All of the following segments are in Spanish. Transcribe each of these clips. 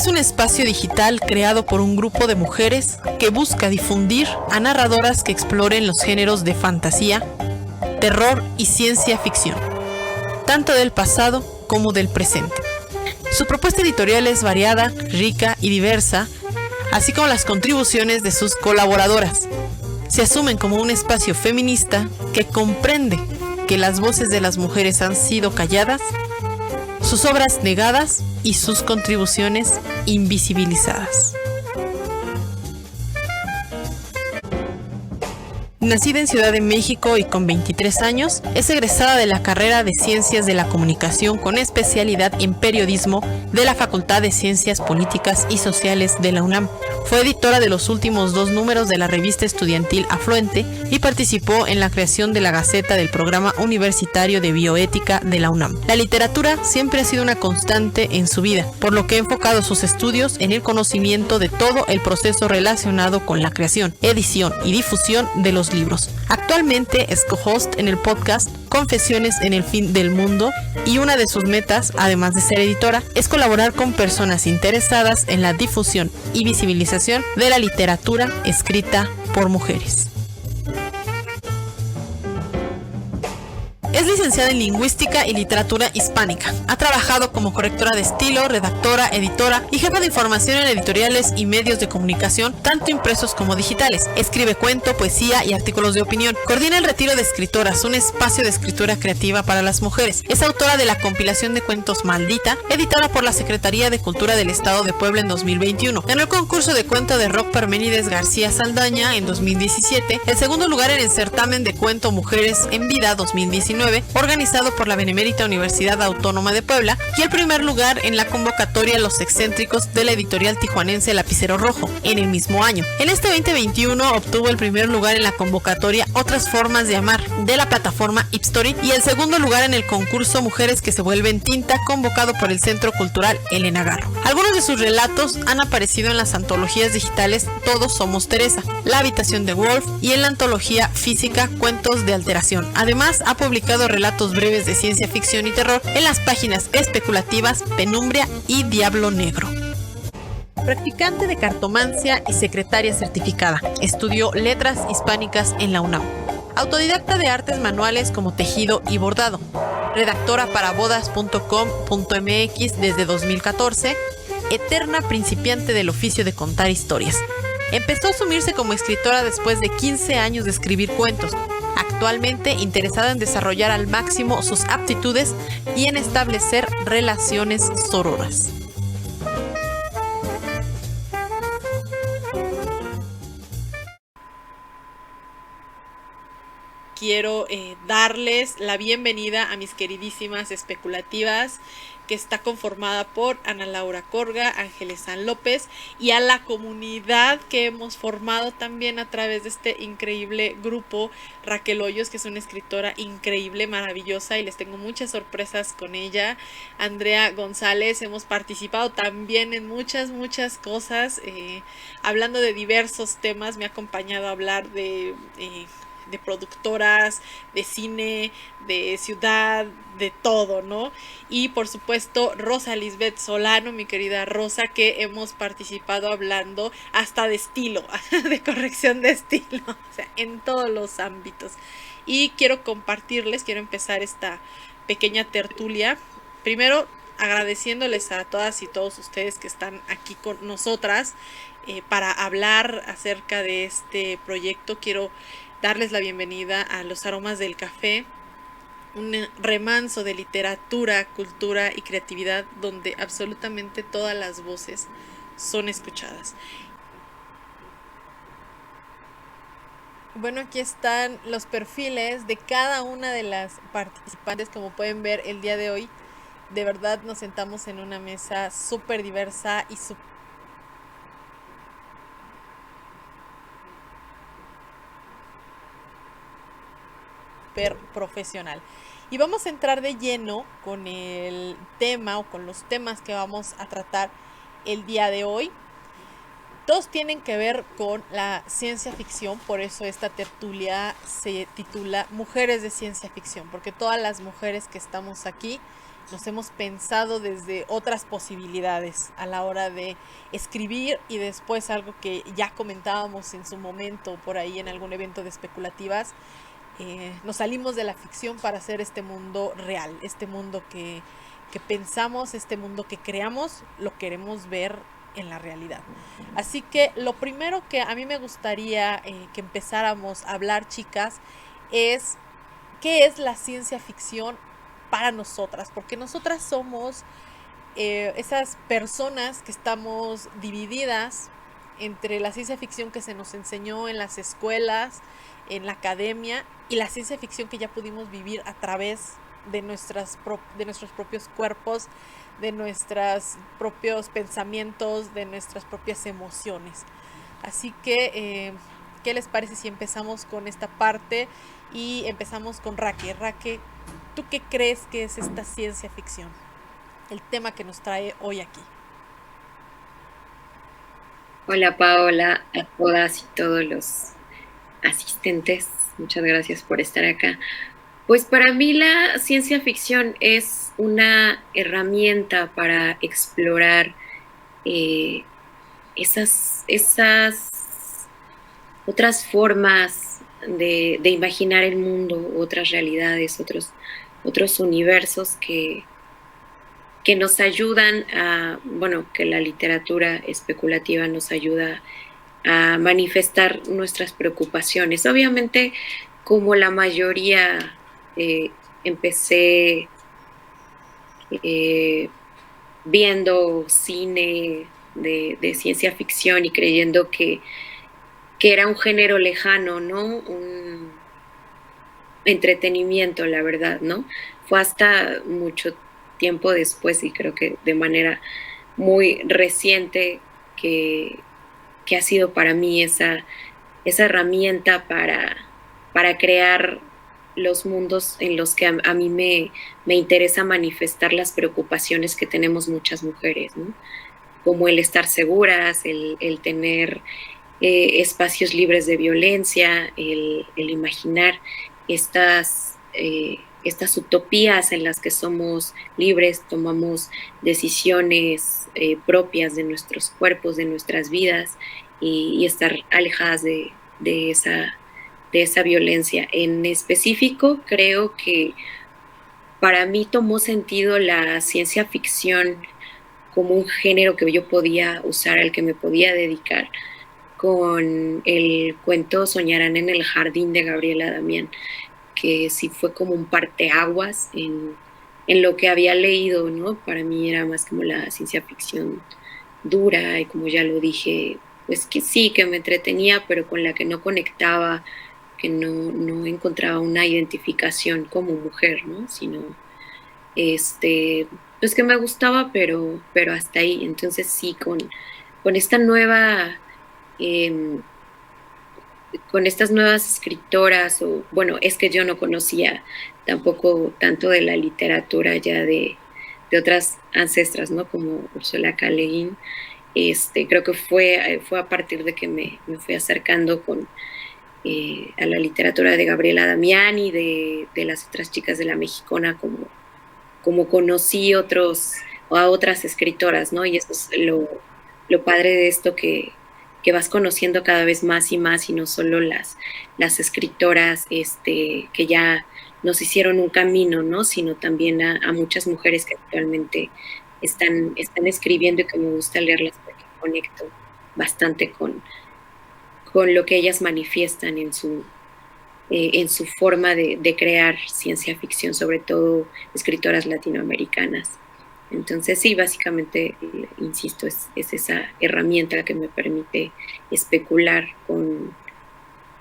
es un espacio digital creado por un grupo de mujeres que busca difundir a narradoras que exploren los géneros de fantasía, terror y ciencia ficción, tanto del pasado como del presente. Su propuesta editorial es variada, rica y diversa, así como las contribuciones de sus colaboradoras. Se asumen como un espacio feminista que comprende que las voces de las mujeres han sido calladas, sus obras negadas y sus contribuciones invisibilizadas. Nacida en Ciudad de México y con 23 años, es egresada de la carrera de Ciencias de la Comunicación con especialidad en Periodismo de la Facultad de Ciencias Políticas y Sociales de la UNAM. Fue editora de los últimos 2 números de la revista estudiantil Afluente y participó en la creación de la Gaceta del Programa Universitario de Bioética de la UNAM. La literatura siempre ha sido una constante en su vida, por lo que ha enfocado sus estudios en el conocimiento de todo el proceso relacionado con la creación, edición y difusión de los libros. Actualmente es co-host en el podcast Confesiones en el Fin del Mundo y una de sus metas, además de ser editora, es colaborar con personas interesadas en la difusión y visibilización de la literatura escrita por mujeres. Es licenciada en Lingüística y Literatura Hispánica. Ha trabajado como correctora de estilo, redactora, editora y jefa de información en editoriales y medios de comunicación, tanto impresos como digitales. Escribe cuento, poesía y artículos de opinión. Coordina el Retiro de Escritoras, un espacio de escritura creativa para las mujeres. Es autora de la compilación de cuentos Maldita, editada por la Secretaría de Cultura del Estado de Puebla en 2021. Ganó el concurso de cuento de rock Parménides García Saldaña en 2017, el segundo lugar en el certamen de cuento Mujeres en Vida 2019, organizado por la Benemérita Universidad Autónoma de Puebla, y el primer lugar en la convocatoria Los Excéntricos de la editorial tijuanense Lapicero Rojo en el mismo año. En este 2021 obtuvo el primer lugar en la convocatoria Otras Formas de Amar de la plataforma Ipstory y el segundo lugar en el concurso Mujeres que se vuelven tinta, convocado por el Centro Cultural Elena Garro. Algunos de sus relatos han aparecido en las antologías digitales Todos Somos Teresa, La Habitación de Wolf y en la antología física Cuentos de Alteración. Además, ha publicado relatos breves de ciencia ficción y terror en las páginas especulativas Penumbria y Diablo Negro. Practicante de cartomancia y secretaria certificada. Estudió letras hispánicas en la UNAM. Autodidacta de artes manuales como tejido y bordado. Redactora para bodas.com.mx desde 2014. Eterna principiante del oficio de contar historias. Empezó a asumirse como escritora después de 15 años de escribir cuentos. Actualmente interesada en desarrollar al máximo sus aptitudes y en establecer relaciones sororas. Quiero darles la bienvenida a mis queridísimas especulativas, que está conformada por Ana Laura Corga, Ángeles San López, y a la comunidad que hemos formado también a través de este increíble grupo. Raquel Hoyos, que es una escritora increíble, maravillosa, y les tengo muchas sorpresas con ella. Andrea González, hemos participado también en muchas cosas, hablando de diversos temas. Me ha acompañado a hablar de productoras, de cine, de ciudad, de todo, ¿no? Y por supuesto Rosa Lisbeth Solano, mi querida Rosa, que hemos participado hablando hasta de estilo, de corrección de estilo, o sea, en todos los ámbitos. Y quiero empezar esta pequeña tertulia, primero agradeciéndoles a todas y todos ustedes que están aquí con nosotras para hablar acerca de este proyecto. Quiero darles la bienvenida a Los Aromas del Café, un remanso de literatura, cultura y creatividad donde absolutamente todas las voces son escuchadas. Bueno, aquí están los perfiles de cada una de las participantes. Como pueden ver, el día de hoy de verdad nos sentamos en una mesa súper diversa y súper profesional. Y vamos a entrar de lleno con el tema o con los temas que vamos a tratar el día de hoy. todos tienen que ver con la ciencia ficción, por eso esta tertulia se titula Mujeres de Ciencia Ficción, porque todas las mujeres que estamos aquí nos hemos pensado desde otras posibilidades a la hora de escribir, y después algo que ya comentábamos en su momento por ahí en algún evento de especulativas, nos salimos de la ficción para hacer este mundo real, este mundo que pensamos, este mundo que creamos, lo queremos ver en la realidad. Así que lo primero que a mí me gustaría que empezáramos a hablar, chicas, es qué es la ciencia ficción para nosotras, porque nosotras somos esas personas que estamos divididas entre la ciencia ficción que se nos enseñó en las escuelas, en la academia, y la ciencia ficción que ya pudimos vivir a través de nuestros propios cuerpos, de nuestros propios pensamientos, de nuestras propias emociones. Así que, ¿qué les parece si empezamos con esta parte? Y empezamos con Raque. Raque, ¿tú qué crees que es esta ciencia ficción? El tema que nos trae hoy aquí. Hola Paola, a todas y todos los asistentes, muchas gracias por estar acá. Pues para mí la ciencia ficción es una herramienta para explorar esas otras formas de imaginar el mundo, otras realidades, otros universos que nos ayudan que la literatura especulativa nos ayuda a manifestar nuestras preocupaciones. Obviamente, como la mayoría, empecé viendo cine de ciencia ficción y creyendo que era un género lejano, ¿no? Un entretenimiento, la verdad, ¿no? Fue hasta mucho tiempo después, y creo que de manera muy reciente, que ha sido para mí esa herramienta para crear los mundos en los que a mí me interesa manifestar las preocupaciones que tenemos muchas mujeres, ¿no? Como el estar seguras, el tener espacios libres de violencia, el imaginar estas utopías en las que somos libres, tomamos decisiones propias de nuestros cuerpos, de nuestras vidas, y estar alejadas de esa violencia. En específico, creo que para mí tomó sentido la ciencia ficción como un género que yo podía usar, al que me podía dedicar, con el cuento Soñarán en el jardín de Gabriela Damián, que sí fue como un parteaguas en lo que había leído, ¿no? Para mí era más como la ciencia ficción dura, y como ya lo dije, pues que sí, que me entretenía, pero con la que no conectaba, que no encontraba una identificación como mujer, ¿no? Sino, pues que me gustaba, pero hasta ahí. Entonces sí, con esta nueva... Eh, con estas nuevas escritoras, o bueno, es que yo no conocía tampoco tanto de la literatura ya de otras ancestras, ¿no? Como Ursula K. Le Guin. Creo que fue a partir de que me fui acercando a la literatura de Gabriela Damián y de las otras chicas de la Mexicona, como conocí a otras escritoras, ¿no? Y eso es lo padre de esto, que vas conociendo cada vez más y más, y no solo las escritoras que ya nos hicieron un camino, ¿no? Sino también a muchas mujeres que actualmente están escribiendo, y que me gusta leerlas porque conecto bastante con lo que ellas manifiestan en su forma de crear ciencia ficción, sobre todo escritoras latinoamericanas. Entonces sí, básicamente, insisto, es esa herramienta que me permite especular con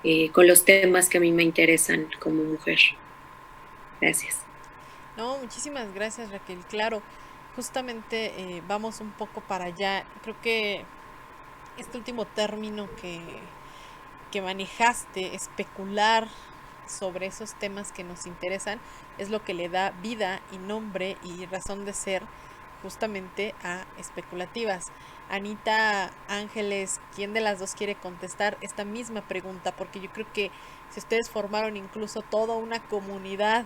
los temas que a mí me interesan como mujer. Gracias. No, muchísimas gracias, Raquel. Claro, justamente vamos un poco para allá. Creo que este último término que manejaste, especular sobre esos temas que nos interesan, es lo que le da vida y nombre y razón de ser justamente a especulativas. Anita, Ángeles, ¿quién de las dos quiere contestar esta misma pregunta? Porque yo creo que si ustedes formaron incluso toda una comunidad,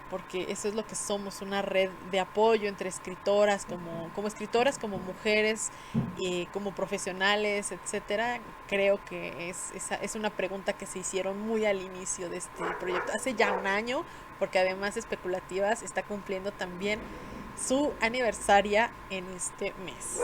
porque eso es lo que somos, una red de apoyo entre escritoras, como escritoras, como mujeres, como profesionales, etcétera. Creo que es una pregunta que se hicieron muy al inicio de este proyecto, hace ya un año, porque además Especulativas está cumpliendo también su aniversaria en este mes.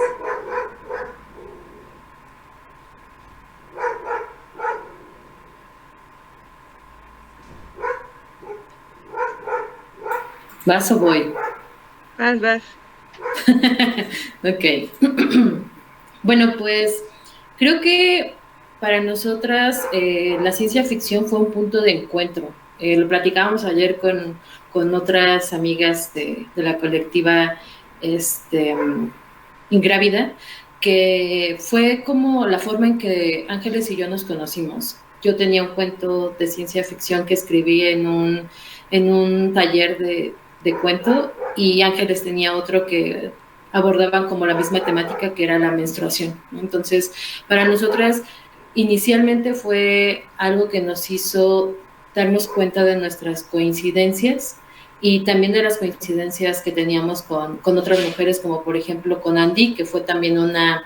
¿Vas o voy? Vas. Ok. Bueno, pues creo que para nosotras la ciencia ficción fue un punto de encuentro. Lo platicábamos ayer con otras amigas de la colectiva Ingrávida, que fue como la forma en que Ángeles y yo nos conocimos. Yo tenía un cuento de ciencia ficción que escribí en un taller de cuento, y Ángeles tenía otro que abordaban como la misma temática, que era la menstruación, ¿no? Entonces, para nosotras, inicialmente fue algo que nos hizo darnos cuenta de nuestras coincidencias y también de las coincidencias que teníamos con otras mujeres, como por ejemplo con Andy, que fue también una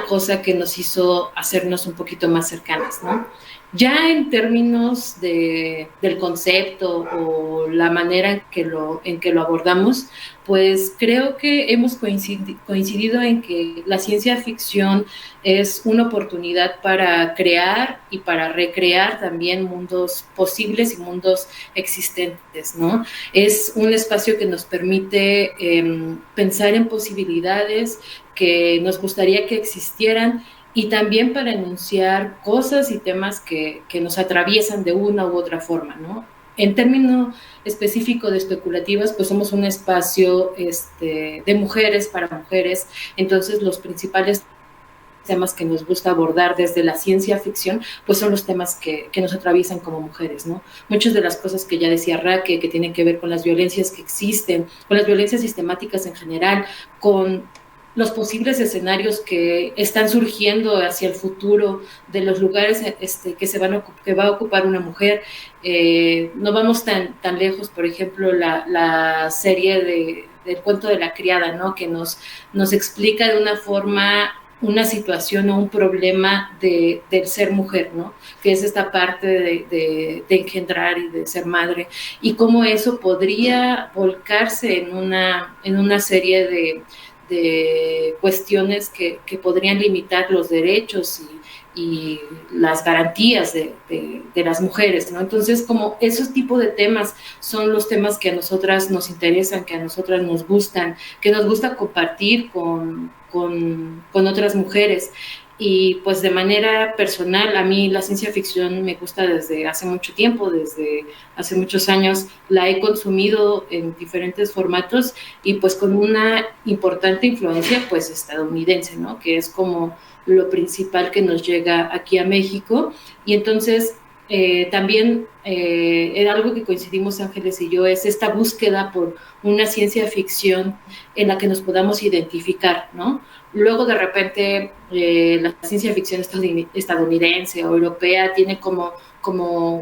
cosa que nos hizo hacernos un poquito más cercanas, ¿no? Ya en términos del concepto o la manera en que lo abordamos, pues creo que hemos coincidido en que la ciencia ficción es una oportunidad para crear y para recrear también mundos posibles y mundos existentes, ¿no? Es un espacio que nos permite pensar en posibilidades que nos gustaría que existieran, y también para enunciar cosas y temas que nos atraviesan de una u otra forma, ¿no? En término específico de especulativas, pues somos un espacio de mujeres para mujeres, entonces los principales temas que nos gusta abordar desde la ciencia ficción, pues son los temas que nos atraviesan como mujeres, ¿no? Muchas de las cosas que ya decía Raque, que tienen que ver con las violencias que existen, con las violencias sistemáticas en general, con los posibles escenarios que están surgiendo hacia el futuro de los lugares que va a ocupar una mujer. No vamos tan lejos, por ejemplo, la serie del cuento de la criada, ¿no? Que nos explica de una forma una situación o un problema del ser mujer, ¿no? Que es esta parte de engendrar y de ser madre, y cómo eso podría volcarse en una serie de cuestiones que podrían limitar los derechos y las garantías de las mujeres, ¿no? Entonces, como esos tipos de temas son los temas que a nosotras nos interesan, que a nosotras nos gustan, que nos gusta compartir con otras mujeres. Y pues de manera personal, a mí la ciencia ficción me gusta desde hace mucho tiempo, desde hace muchos años la he consumido en diferentes formatos, y pues con una importante influencia pues estadounidense, ¿no? Que es como lo principal que nos llega aquí a México. Y entonces también era algo que coincidimos Ángeles y yo, es esta búsqueda por una ciencia ficción en la que nos podamos identificar, ¿no? Luego de repente la ciencia ficción estadounidense o europea tiene como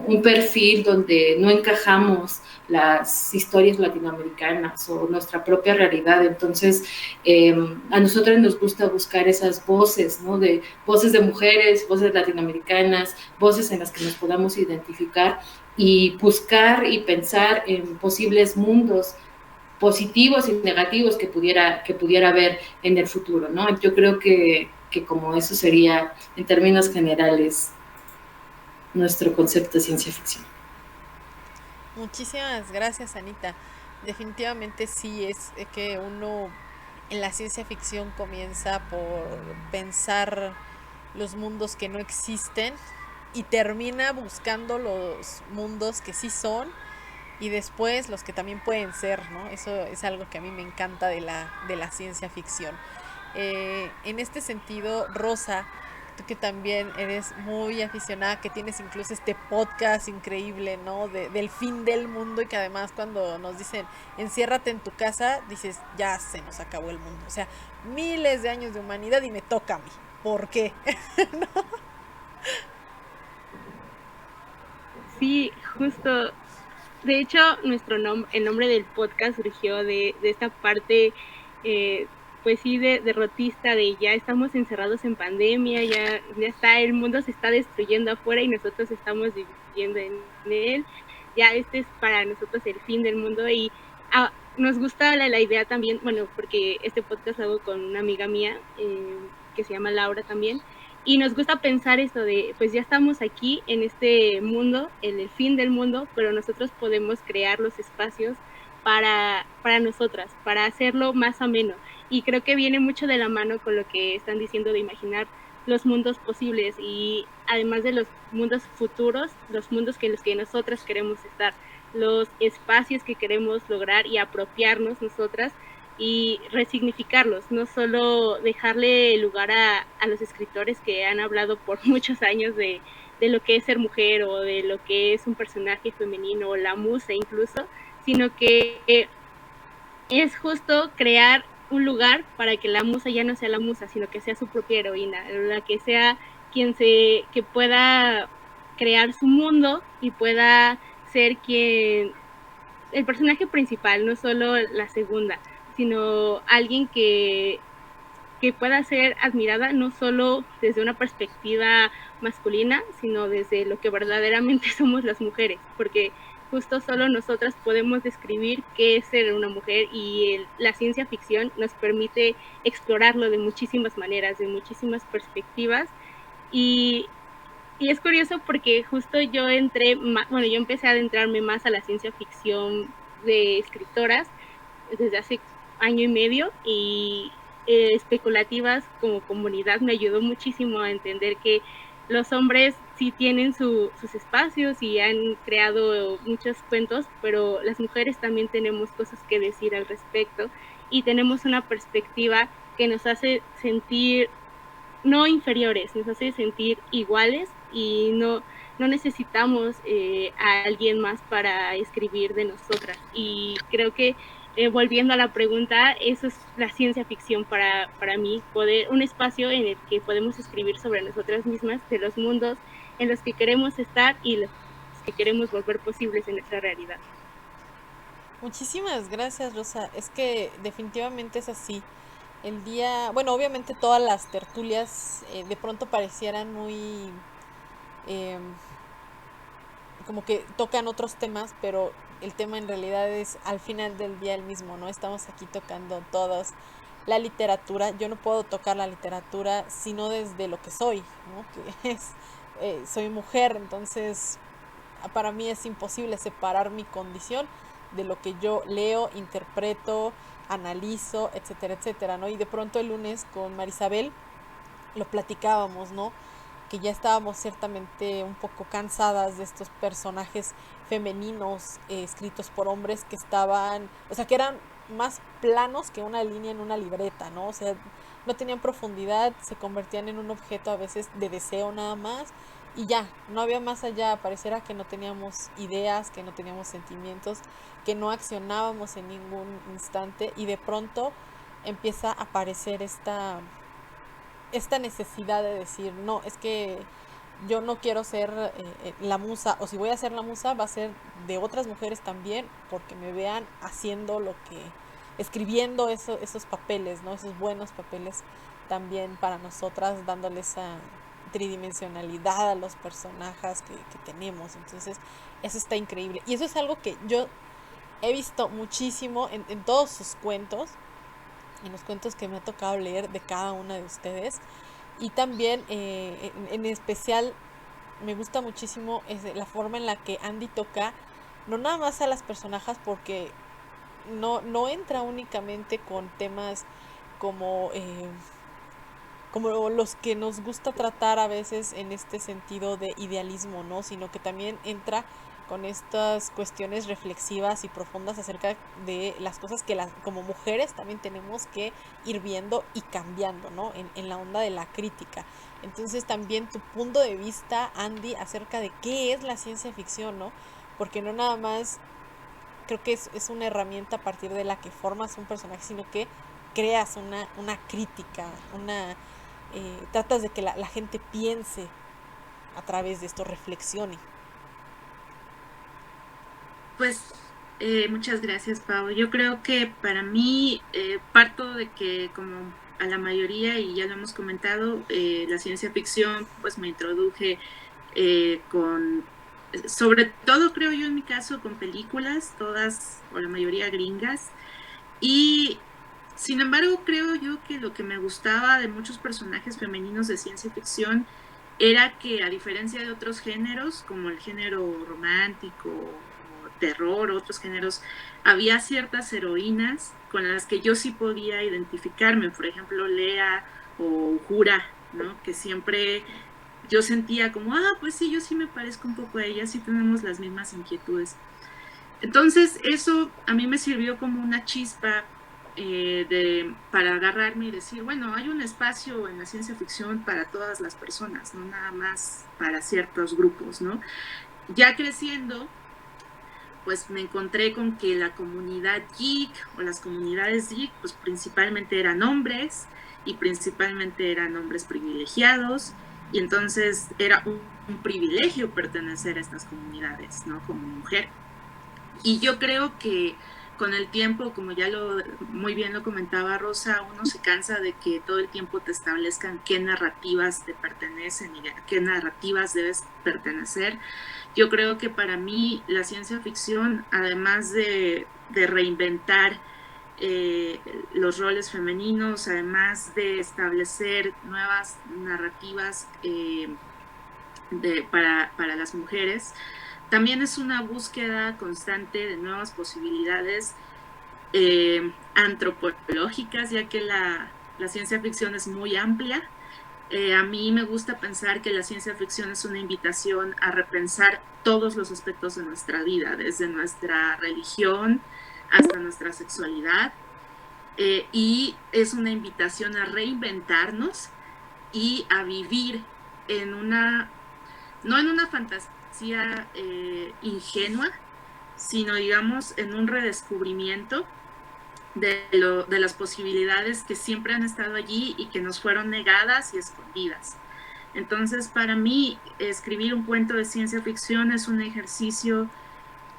un perfil donde no encajamos las historias latinoamericanas o nuestra propia realidad. Entonces a nosotros nos gusta buscar esas voces, ¿no? Voces de mujeres, voces latinoamericanas, voces en las que nos podamos identificar, y buscar y pensar en posibles mundos positivos y negativos que pudiera haber en el futuro, ¿no? Yo creo que como eso sería, en términos generales, nuestro concepto de ciencia ficción. Muchísimas gracias, Anita. Definitivamente sí, es que uno en la ciencia ficción comienza por pensar los mundos que no existen y termina buscando los mundos que sí son, y después los que también pueden ser, ¿no? Eso es algo que a mí me encanta de la ciencia ficción. En este sentido, Rosa, tú que también eres muy aficionada, que tienes incluso este podcast increíble, ¿no? Del fin del mundo, y que además cuando nos dicen enciérrate en tu casa, dices ya se nos acabó el mundo. O sea, miles de años de humanidad y me toca a mí. ¿Por qué? Sí, justo. De hecho, el nombre del podcast surgió de esta parte, eh, pues sí, derrotista, de ya estamos encerrados en pandemia, ya está, el mundo se está destruyendo afuera y nosotros estamos viviendo en él. Ya este es para nosotros el fin del mundo y nos gusta la idea también, bueno, porque este podcast lo hago con una amiga mía que se llama Laura también. Y nos gusta pensar esto de, pues ya estamos aquí en este mundo, en el fin del mundo, pero nosotros podemos crear los espacios para nosotras, para hacerlo más ameno. Y creo que viene mucho de la mano con lo que están diciendo de imaginar los mundos posibles y además de los mundos futuros, los mundos que en los que nosotras queremos estar, los espacios que queremos lograr y apropiarnos nosotras y resignificarlos, no solo dejarle lugar a los escritores que han hablado por muchos años de lo que es ser mujer o de lo que es un personaje femenino o la musa incluso, sino que es justo crear un lugar para que la musa ya no sea la musa, sino que sea su propia heroína, la que sea que pueda crear su mundo y pueda ser el personaje principal, no solo la segunda, sino alguien que pueda ser admirada no solo desde una perspectiva masculina, sino desde lo que verdaderamente somos las mujeres, porque justo solo nosotras podemos describir qué es ser una mujer y la ciencia ficción nos permite explorarlo de muchísimas maneras, de muchísimas perspectivas y es curioso porque justo yo empecé a adentrarme más a la ciencia ficción de escritoras desde hace año y medio y especulativas como comunidad me ayudó muchísimo a entender que los hombres sí tienen sus espacios y han creado muchos cuentos, pero las mujeres también tenemos cosas que decir al respecto y tenemos una perspectiva que nos hace sentir no inferiores, nos hace sentir iguales y no necesitamos a alguien más para escribir de nosotras. Y creo que volviendo a la pregunta, eso es la ciencia ficción para mí, un espacio en el que podemos escribir sobre nosotras mismas, de los mundos en los que queremos estar y los que queremos volver posibles en nuestra realidad. Muchísimas gracias, Rosa. Es que definitivamente es así. Bueno, obviamente todas las tertulias de pronto parecieran muy como que tocan otros temas, pero el tema en realidad es al final del día el mismo, ¿no? Estamos aquí tocando todos la literatura. Yo no puedo tocar la literatura sino desde lo que soy, ¿no? Que es, soy mujer, entonces para mí es imposible separar mi condición de lo que yo leo, interpreto, analizo, etcétera, etcétera, ¿no? Y de pronto el lunes con Marisabel lo platicábamos, ¿no? Que ya estábamos ciertamente un poco cansadas de estos personajes femeninos escritos por hombres que estaban, o sea, que eran más planos que una línea en una libreta, ¿no? O sea, no tenían profundidad, se convertían en un objeto a veces de deseo nada más y ya, no había más allá. Pareciera que no teníamos ideas, que no teníamos sentimientos, que no accionábamos en ningún instante y de pronto empieza a aparecer esta necesidad de decir, no, es que yo no quiero ser la musa, o si voy a ser la musa va a ser de otras mujeres también, porque me vean haciendo escribiendo esos papeles, ¿no? Esos buenos papeles también para nosotras, dándole esa tridimensionalidad a los personajes que tenemos. Entonces eso está increíble y eso es algo que yo he visto muchísimo en todos sus cuentos, en los cuentos que me ha tocado leer de cada una de ustedes. Y también en especial me gusta muchísimo la forma en la que Andy toca no nada más a las personajes, porque no entra únicamente con temas como los que nos gusta tratar a veces en este sentido de idealismo, ¿no? Sino que también entra con estas cuestiones reflexivas y profundas acerca de las cosas que como mujeres también tenemos que ir viendo y cambiando, ¿no? En la onda de la crítica. Entonces también tu punto de vista, Andy, acerca de qué es la ciencia ficción, ¿no? Porque no nada más creo que es una herramienta a partir de la que formas un personaje, sino que creas una crítica, tratas de que la gente piense a través de esto, reflexione. Pues muchas gracias, Pau. Yo creo que para mí parto de que, como a la mayoría, y ya lo hemos comentado, la ciencia ficción pues me introduje sobre todo creo yo en mi caso, con películas, todas o la mayoría gringas, y sin embargo creo yo que lo que me gustaba de muchos personajes femeninos de ciencia ficción era que, a diferencia de otros géneros, como el género romántico, terror, otros géneros, había ciertas heroínas con las que yo sí podía identificarme, por ejemplo Lea o Uhura, ¿no? Que siempre yo sentía como, pues sí, yo sí me parezco un poco a ella, sí tenemos las mismas inquietudes. Entonces eso a mí me sirvió como una chispa para agarrarme y decir, bueno, hay un espacio en la ciencia ficción para todas las personas, no nada más para ciertos grupos, ¿no? Ya creciendo, pues me encontré con que la comunidad geek o las comunidades geek pues principalmente eran hombres y principalmente eran hombres privilegiados, y entonces era un privilegio pertenecer a estas comunidades, ¿no? Como mujer. Y yo creo que con el tiempo, como ya muy bien lo comentaba Rosa, uno se cansa de que todo el tiempo te establezcan qué narrativas te pertenecen y a qué narrativas debes pertenecer. Yo creo que para mí la ciencia ficción, además de reinventar los roles femeninos, además de establecer nuevas narrativas para las mujeres, también es una búsqueda constante de nuevas posibilidades antropológicas, ya que la ciencia ficción es muy amplia. A mí me gusta pensar que la ciencia ficción es una invitación a repensar todos los aspectos de nuestra vida, desde nuestra religión hasta nuestra sexualidad, y es una invitación a reinventarnos y a vivir no en una fantasía ingenua, sino digamos en un redescubrimiento de las posibilidades que siempre han estado allí y que nos fueron negadas y escondidas. Entonces, para mí, escribir un cuento de ciencia ficción es un ejercicio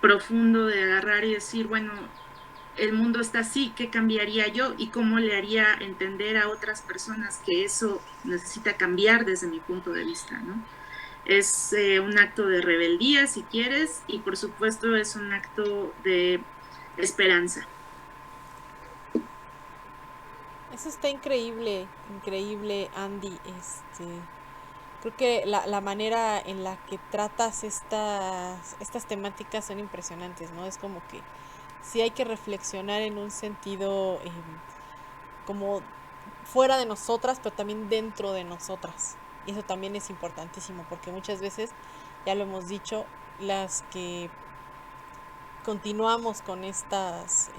profundo de agarrar y decir, bueno, el mundo está así, ¿qué cambiaría yo? Y cómo le haría entender a otras personas que eso necesita cambiar desde mi punto de vista, ¿no? Es un acto de rebeldía, si quieres, y por supuesto es un acto de esperanza. Eso está increíble, Andy. Creo que la manera en la que tratas estas temáticas son impresionantes, ¿no? Es como que sí hay que reflexionar en un sentido como fuera de nosotras, pero también dentro de nosotras. Y eso también es importantísimo, porque muchas veces, ya lo hemos dicho, las que continuamos con estas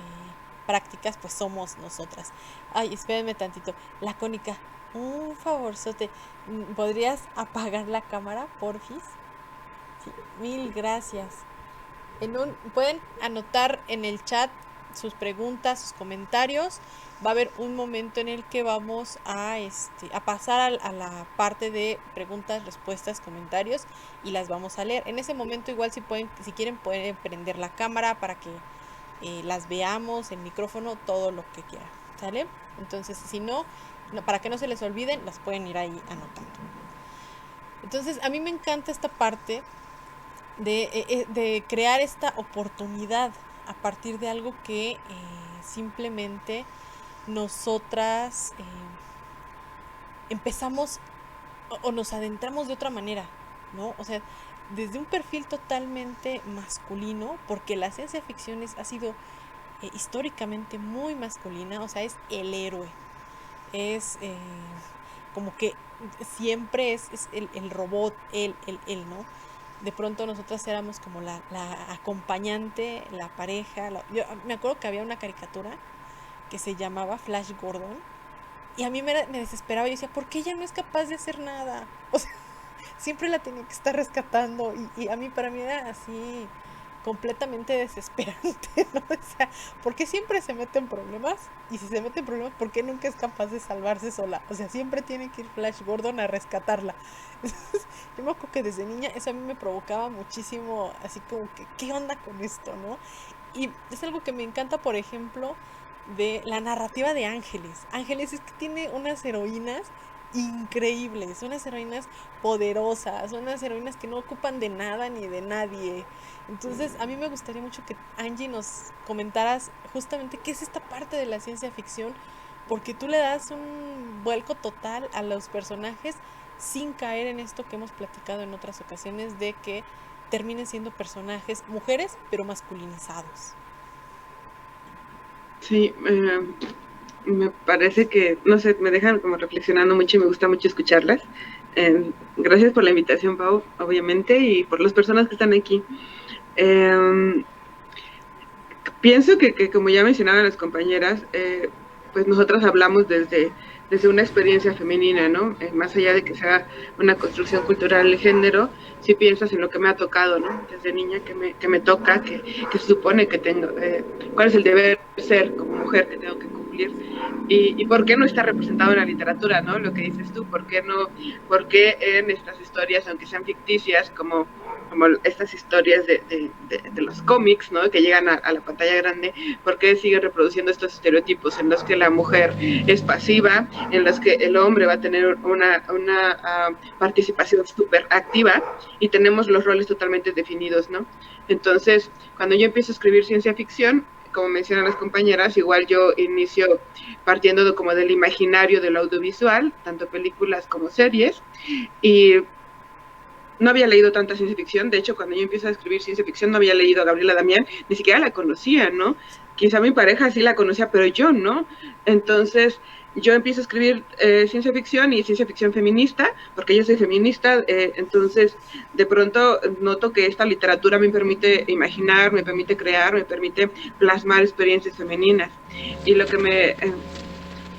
prácticas, pues somos nosotras. Ay, espérenme tantito. Lacónica, un favorzote. ¿Podrías apagar la cámara, porfis? Sí, mil gracias. Pueden anotar en el chat sus preguntas, sus comentarios. Va a haber un momento en el que vamos a pasar a la parte de preguntas, respuestas, comentarios, y las vamos a leer. En ese momento igual si quieren pueden prender la cámara para que las veamos, el micrófono, todo lo que quieran, ¿sale? Entonces, si no, para que no se les olviden, las pueden ir ahí anotando. Entonces, a mí me encanta esta parte de crear esta oportunidad a partir de algo que simplemente nosotras empezamos o nos adentramos de otra manera, ¿no? O sea, desde un perfil totalmente masculino, porque la ciencia ficción ha sido históricamente muy masculina, o sea, es el héroe, es como que siempre es el robot, él, ¿no? de pronto nosotras éramos como la acompañante, la pareja. Yo me acuerdo que había una caricatura que se llamaba Flash Gordon y a mí me desesperaba. Yo decía, ¿por qué ella no es capaz de hacer nada? O sea, siempre la tenía que estar rescatando y para mí era así completamente desesperante, ¿no? O sea, ¿por qué siempre se mete en problemas? Y si se mete en problemas, ¿por qué nunca es capaz de salvarse sola? O sea, siempre tiene que ir Flash Gordon a rescatarla. Entonces, yo me acuerdo que desde niña eso a mí me provocaba muchísimo, así como que, ¿qué onda con esto, no? Y es algo que me encanta, por ejemplo, de la narrativa de Ángeles. Ángeles es que tiene unas heroínas increíbles, unas heroínas poderosas, unas heroínas que no ocupan de nada ni de nadie. Entonces, a mí me gustaría mucho que Angie nos comentaras justamente qué es esta parte de la ciencia ficción, porque tú le das un vuelco total a los personajes sin caer en esto que hemos platicado en otras ocasiones de que terminen siendo personajes mujeres, pero masculinizados. Sí, me parece que, no sé, me dejan como reflexionando mucho y me gusta mucho escucharlas. Gracias por la invitación, Pau, obviamente, y por las personas que están aquí. Pienso que como ya mencionaban las compañeras, pues nosotras hablamos desde una experiencia femenina, ¿no? Más allá de que sea una construcción cultural de género, si piensas en lo que me ha tocado, ¿no? Desde niña que me toca, que se supone que tengo, cuál es el deber ser como mujer que tengo que cumplir y por qué no está representado en la literatura, ¿no? Lo que dices tú, por qué en estas historias, aunque sean ficticias, como estas historias de los cómics, ¿no? Que llegan a la pantalla grande, ¿por qué siguen reproduciendo estos estereotipos en los que la mujer es pasiva, en los que el hombre va a tener una participación súper activa y tenemos los roles totalmente definidos, ¿no? Entonces, cuando yo empiezo a escribir ciencia ficción, como mencionan las compañeras, igual yo inicio partiendo como del imaginario del audiovisual, tanto películas como series, y no había leído tanta ciencia ficción. De hecho, cuando yo empiezo a escribir ciencia ficción no había leído a Gabriela Damián, ni siquiera la conocía, ¿no? Quizá mi pareja sí la conocía, pero yo no. Entonces yo empiezo a escribir ciencia ficción y ciencia ficción feminista, porque yo soy feminista. Entonces de pronto noto que esta literatura me permite imaginar, me permite crear, me permite plasmar experiencias femeninas. Y lo que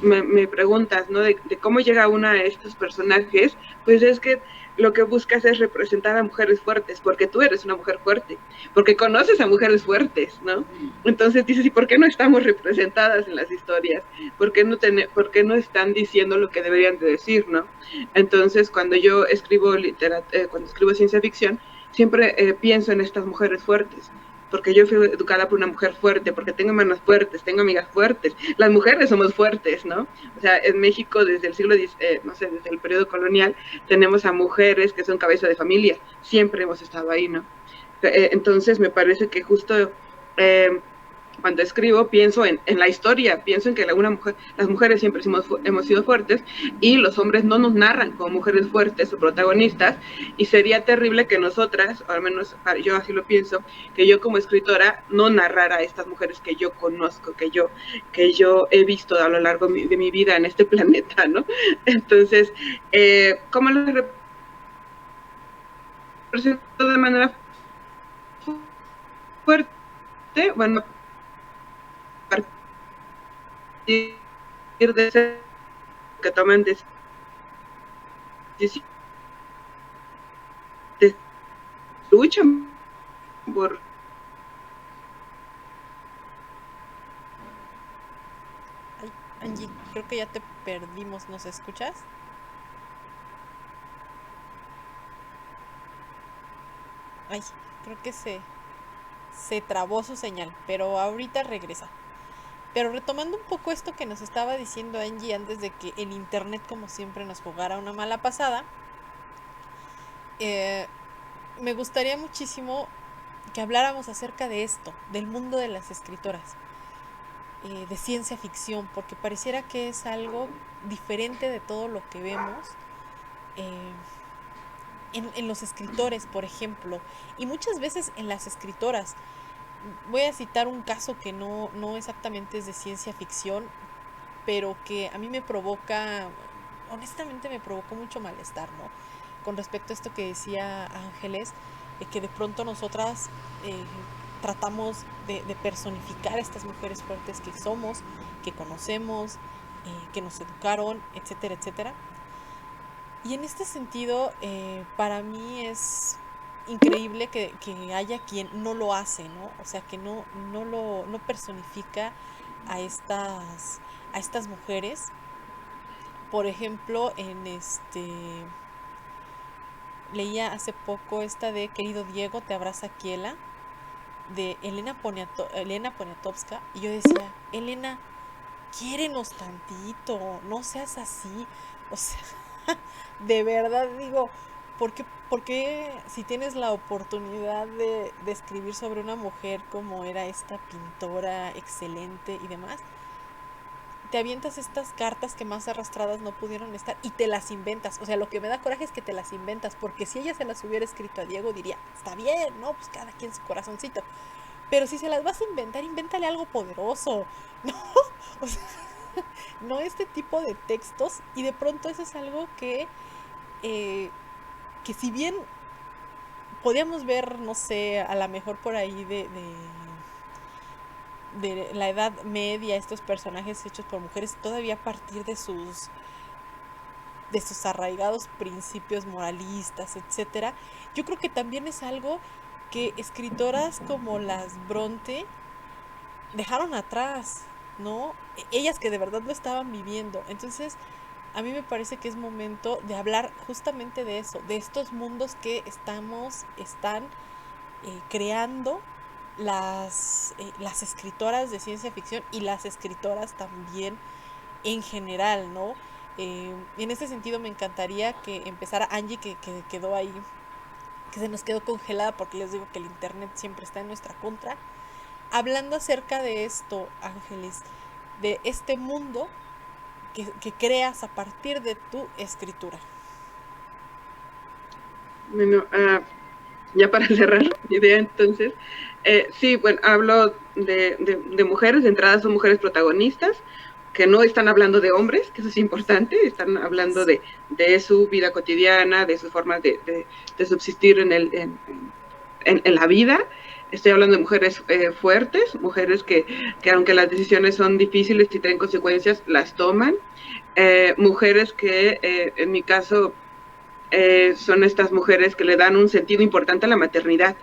me preguntas, ¿no? De cómo llega una a estos personajes, pues es que lo que buscas es representar a mujeres fuertes, porque tú eres una mujer fuerte, porque conoces a mujeres fuertes, ¿no? Entonces dices, ¿y por qué no estamos representadas en las historias? ¿Por qué no están diciendo lo que deberían de decir, no? Entonces, cuando yo escribo cuando escribo ciencia ficción, siempre pienso en estas mujeres fuertes, porque yo fui educada por una mujer fuerte, porque tengo hermanas fuertes, tengo amigas fuertes. Las mujeres somos fuertes, ¿no? O sea, en México desde el siglo no sé, desde el periodo colonial, tenemos a mujeres que son cabeza de familia. Siempre hemos estado ahí, ¿no? Entonces me parece que justo cuando escribo pienso en la historia, pienso en que las mujeres siempre hemos sido fuertes y los hombres no nos narran como mujeres fuertes o protagonistas, y sería terrible que nosotras, o al menos yo así lo pienso, que yo como escritora no narrara a estas mujeres que yo conozco, que yo he visto a lo largo de mi vida en este planeta, ¿no? Entonces, ¿cómo las represento de manera fuerte? Bueno, de ese que toman decisiones, luchan por Angie, creo que ya te perdimos, ¿nos escuchas? Ay, creo que se trabó su señal, pero ahorita regresa. Pero retomando un poco esto que nos estaba diciendo Angie antes de que el internet como siempre nos jugara una mala pasada, me gustaría muchísimo que habláramos acerca de esto, del mundo de las escritoras, de ciencia ficción, porque pareciera que es algo diferente de todo lo que vemos en los escritores, por ejemplo, y muchas veces en las escritoras. Voy a citar un caso que no exactamente es de ciencia ficción, pero que a mí honestamente me provocó mucho malestar, ¿no? Con respecto a esto que decía Ángeles, que de pronto nosotras tratamos de personificar a estas mujeres fuertes que somos, que conocemos, que nos educaron, etcétera, etcétera. Y en este sentido, para mí es increíble que haya quien no lo hace, ¿no? O sea, que no personifica a estas mujeres. Por ejemplo, leía hace poco esta de Querido Diego, te abraza Kiela, de Elena Poniatowska, y yo decía, Elena, quiérenos tantito, no seas así, o sea, de verdad digo, ¿por qué si tienes la oportunidad de escribir sobre una mujer como era esta pintora excelente y demás, te avientas estas cartas que más arrastradas no pudieron estar y te las inventas? O sea, lo que me da coraje es que te las inventas, porque si ella se las hubiera escrito a Diego diría, está bien, ¿no? Pues cada quien su corazoncito. Pero si se las vas a inventar, invéntale algo poderoso, ¿no? O sea, no este tipo de textos. Y de pronto eso es algo que si bien podíamos ver, no sé, a lo mejor por ahí de la Edad Media, estos personajes hechos por mujeres, todavía a partir de sus arraigados principios moralistas, etcétera, yo creo que también es algo que escritoras como las Bronte dejaron atrás, ¿no? Ellas que de verdad lo estaban viviendo. Entonces, a mí me parece que es momento de hablar justamente de eso, de estos mundos que están creando las escritoras de ciencia ficción y las escritoras también en general, ¿no? Y en ese sentido me encantaría que empezara Angie, que quedó ahí, que se nos quedó congelada, porque les digo que el internet siempre está en nuestra contra, hablando acerca de esto, Ángeles, de este mundo que creas a partir de tu escritura. Bueno, ya para cerrar mi idea, entonces, sí, bueno, hablo de mujeres. De entrada son mujeres protagonistas, que no están hablando de hombres, que eso es importante, están hablando de su vida cotidiana, de sus formas de subsistir en la vida. Estoy hablando de mujeres fuertes, mujeres que aunque las decisiones son difíciles y tienen consecuencias, las toman. Mujeres que, en mi caso, son estas mujeres que le dan un sentido importante a la maternidad.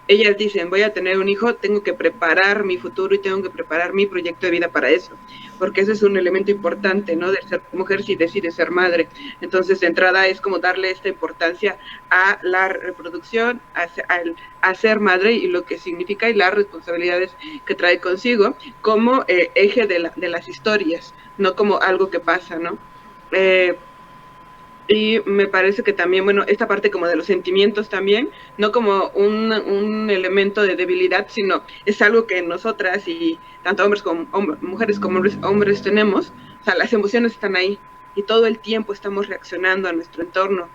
Ellas dicen, voy a tener un hijo, tengo que preparar mi futuro y tengo que preparar mi proyecto de vida para eso, porque ese es un elemento importante, ¿no? De ser mujer si decide ser madre. Entonces, de entrada es como darle esta importancia a la reproducción, a ser madre y lo que significa y las responsabilidades que trae consigo como eje de las historias, no como algo que pasa, ¿no? Y me parece que también, bueno, esta parte como de los sentimientos también, no como un elemento de debilidad, sino es algo que nosotras y tanto hombres como mujeres como hombres tenemos. O sea, las emociones están ahí y todo el tiempo estamos reaccionando a nuestro entorno,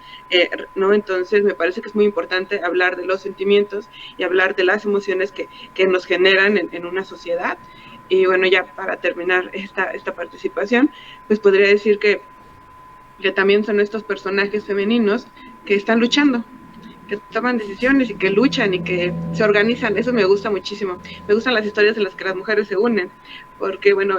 ¿no? Entonces me parece que es muy importante hablar de los sentimientos y hablar de las emociones que nos generan en una sociedad. Y bueno, ya para terminar esta participación, pues podría decir que también son estos personajes femeninos que están luchando, que toman decisiones y que luchan y que se organizan. Eso me gusta muchísimo. Me gustan las historias en las que las mujeres se unen, porque bueno,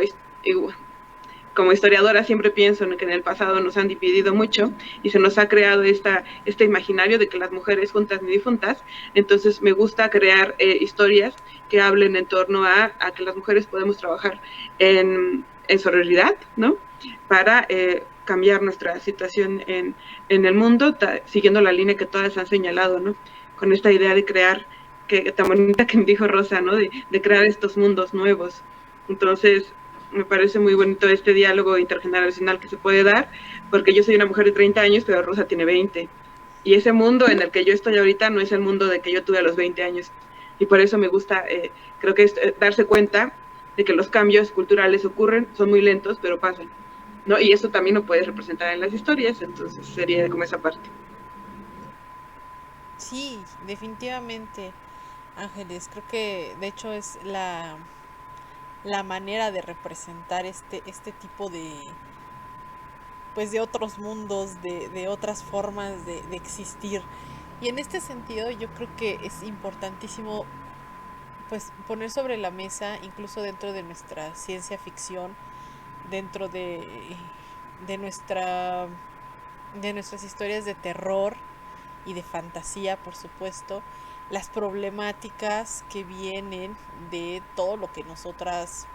como historiadora siempre pienso en que en el pasado nos han dividido mucho y se nos ha creado este imaginario de que las mujeres juntas ni difuntas. Entonces me gusta crear historias que hablen en torno a que las mujeres podemos trabajar en sororidad, ¿no? Para cambiar nuestra situación en el mundo, siguiendo la línea que todas han señalado, ¿no? Con esta idea de crear, que tan bonita que dijo Rosa, ¿no? De crear estos mundos nuevos. Entonces, me parece muy bonito este diálogo intergeneracional que se puede dar, porque yo soy una mujer de 30 años, pero Rosa tiene 20. Y ese mundo en el que yo estoy ahorita no es el mundo de que yo tuve a los 20 años. Y por eso me gusta, creo que es darse cuenta de que los cambios culturales ocurren, son muy lentos, pero pasan, ¿no? Y eso también lo puedes representar en las historias, entonces sería como esa parte. Sí, definitivamente, Ángeles, creo que de hecho es la manera de representar este tipo de, pues, de otros mundos, de otras formas de existir. Y en este sentido yo creo que es importantísimo pues poner sobre la mesa, incluso dentro de nuestra ciencia ficción, dentro de nuestra de nuestras historias de terror y de fantasía, por supuesto, las problemáticas que vienen de todo lo que nosotras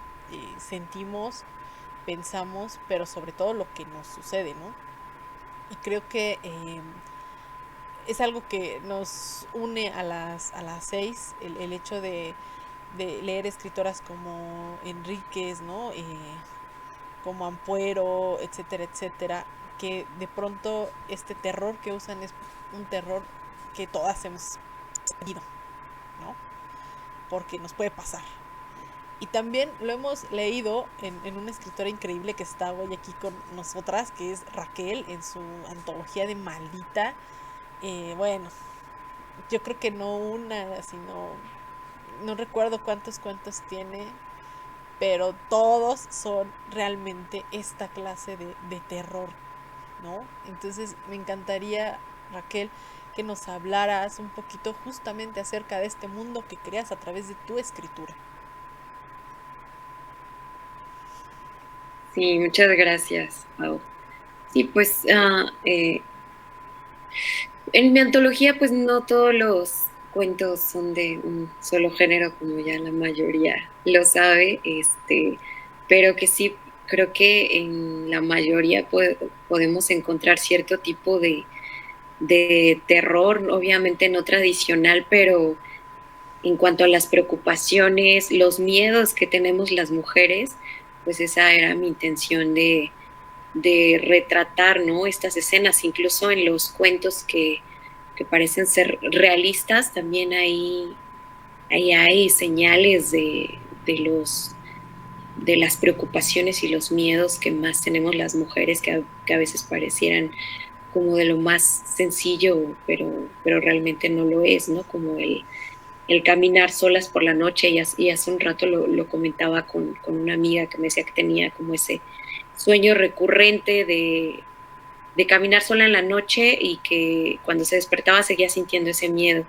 sentimos, pensamos, pero sobre todo lo que nos sucede, ¿no? Y creo que es algo que nos une a las 6, el hecho de leer escritoras como Enríquez, ¿no? Como Ampuero, etcétera, etcétera, que de pronto este terror que usan es un terror que todas hemos sentido, ¿no? Porque nos puede pasar. Y también lo hemos leído en una escritora increíble que está hoy aquí con nosotras, que es Raquel, en su antología de Maldita. Bueno, yo creo que no una, sino no recuerdo cuántos cuentos tiene, pero todos son realmente esta clase de terror, ¿no? Entonces me encantaría, Raquel, que nos hablaras un poquito justamente acerca de este mundo que creas a través de tu escritura. Sí, muchas gracias, Pau. Sí, pues en mi antología pues no todos los cuentos son de un solo género, como ya la mayoría lo sabe, pero que sí creo que en la mayoría podemos encontrar cierto tipo de terror, obviamente no tradicional, pero en cuanto a las preocupaciones, los miedos que tenemos las mujeres, pues esa era mi intención de retratar, ¿no? Estas escenas, incluso en los cuentos que parecen ser realistas, también hay señales de las preocupaciones y los miedos que más tenemos las mujeres, que a veces parecieran como de lo más sencillo, pero realmente no lo es, ¿no? Como el caminar solas por la noche, y hace un rato lo comentaba con una amiga que me decía que tenía como ese sueño recurrente de caminar sola en la noche y que cuando se despertaba seguía sintiendo ese miedo.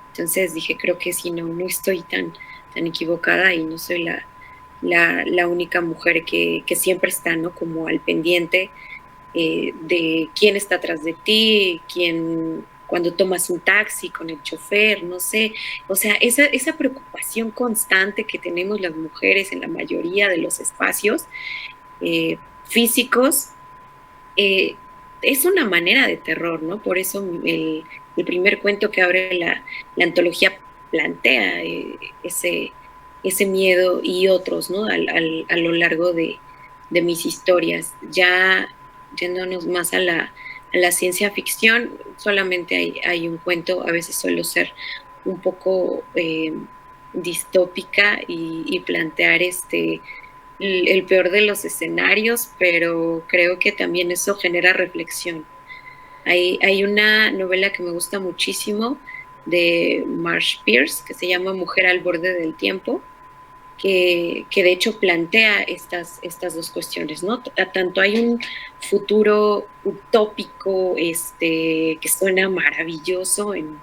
Entonces dije, creo que sí, no estoy tan equivocada y no soy la única mujer que siempre está, ¿no? Como al pendiente de quién está atrás de ti, cuando tomas un taxi con el chofer, no sé, o sea, esa preocupación constante que tenemos las mujeres en la mayoría de los espacios físicos, es una manera de terror, ¿no? Por eso el primer cuento que abre la antología plantea ese miedo y otros, ¿no? A lo largo de mis historias. Ya yéndonos más a la ciencia ficción, solamente hay un cuento, a veces suelo ser un poco distópica y plantear el peor de los escenarios, pero creo que también eso genera reflexión. Hay una novela que me gusta muchísimo de Marsh Pierce que se llama Mujer al borde del tiempo, que de hecho plantea estas dos cuestiones, ¿no? Tanto hay un futuro utópico que suena maravilloso en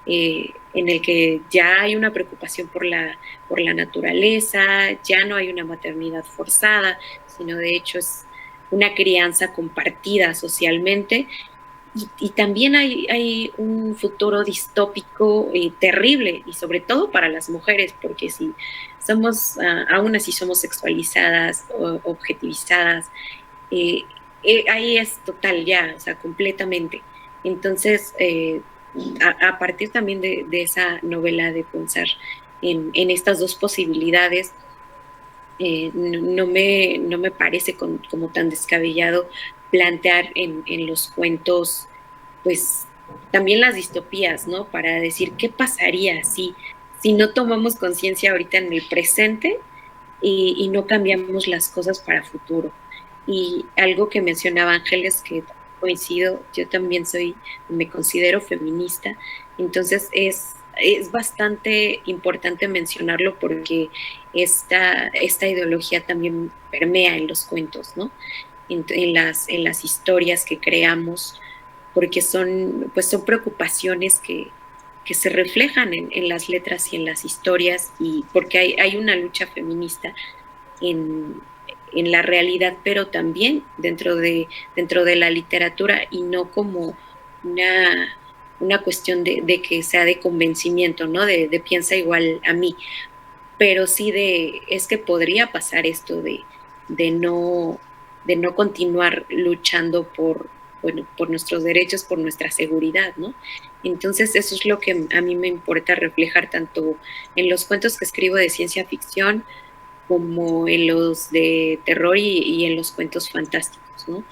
el que ya hay una preocupación por la naturaleza, ya no hay una maternidad forzada, sino de hecho es una crianza compartida socialmente. Y también hay un futuro distópico terrible, y sobre todo para las mujeres, porque si somos, aún así somos sexualizadas, objetivizadas, ahí es total ya, o sea, completamente. Entonces, a partir también de esa novela, de pensar en estas dos posibilidades, no me parece como tan descabellado plantear en los cuentos, pues también las distopías, ¿no? Para decir qué pasaría si no tomamos conciencia ahorita en el presente y no cambiamos las cosas para futuro. Y algo que mencionaba Ángeles, que coincido, yo también me considero feminista, entonces es bastante importante mencionarlo, porque esta ideología también permea en los cuentos, ¿no? En las historias que creamos, porque son preocupaciones que se reflejan en las letras y en las historias, y porque hay una lucha feminista en la realidad, pero también dentro de la literatura, y no como una cuestión de que sea de convencimiento, ¿no? De piensa igual a mí, pero sí es que podría pasar esto de no, de no continuar luchando por nuestros derechos, por nuestra seguridad, ¿no? Entonces eso es lo que a mí me importa reflejar tanto en los cuentos que escribo de ciencia ficción, como en los de terror y en los cuentos fantásticos, ¿no?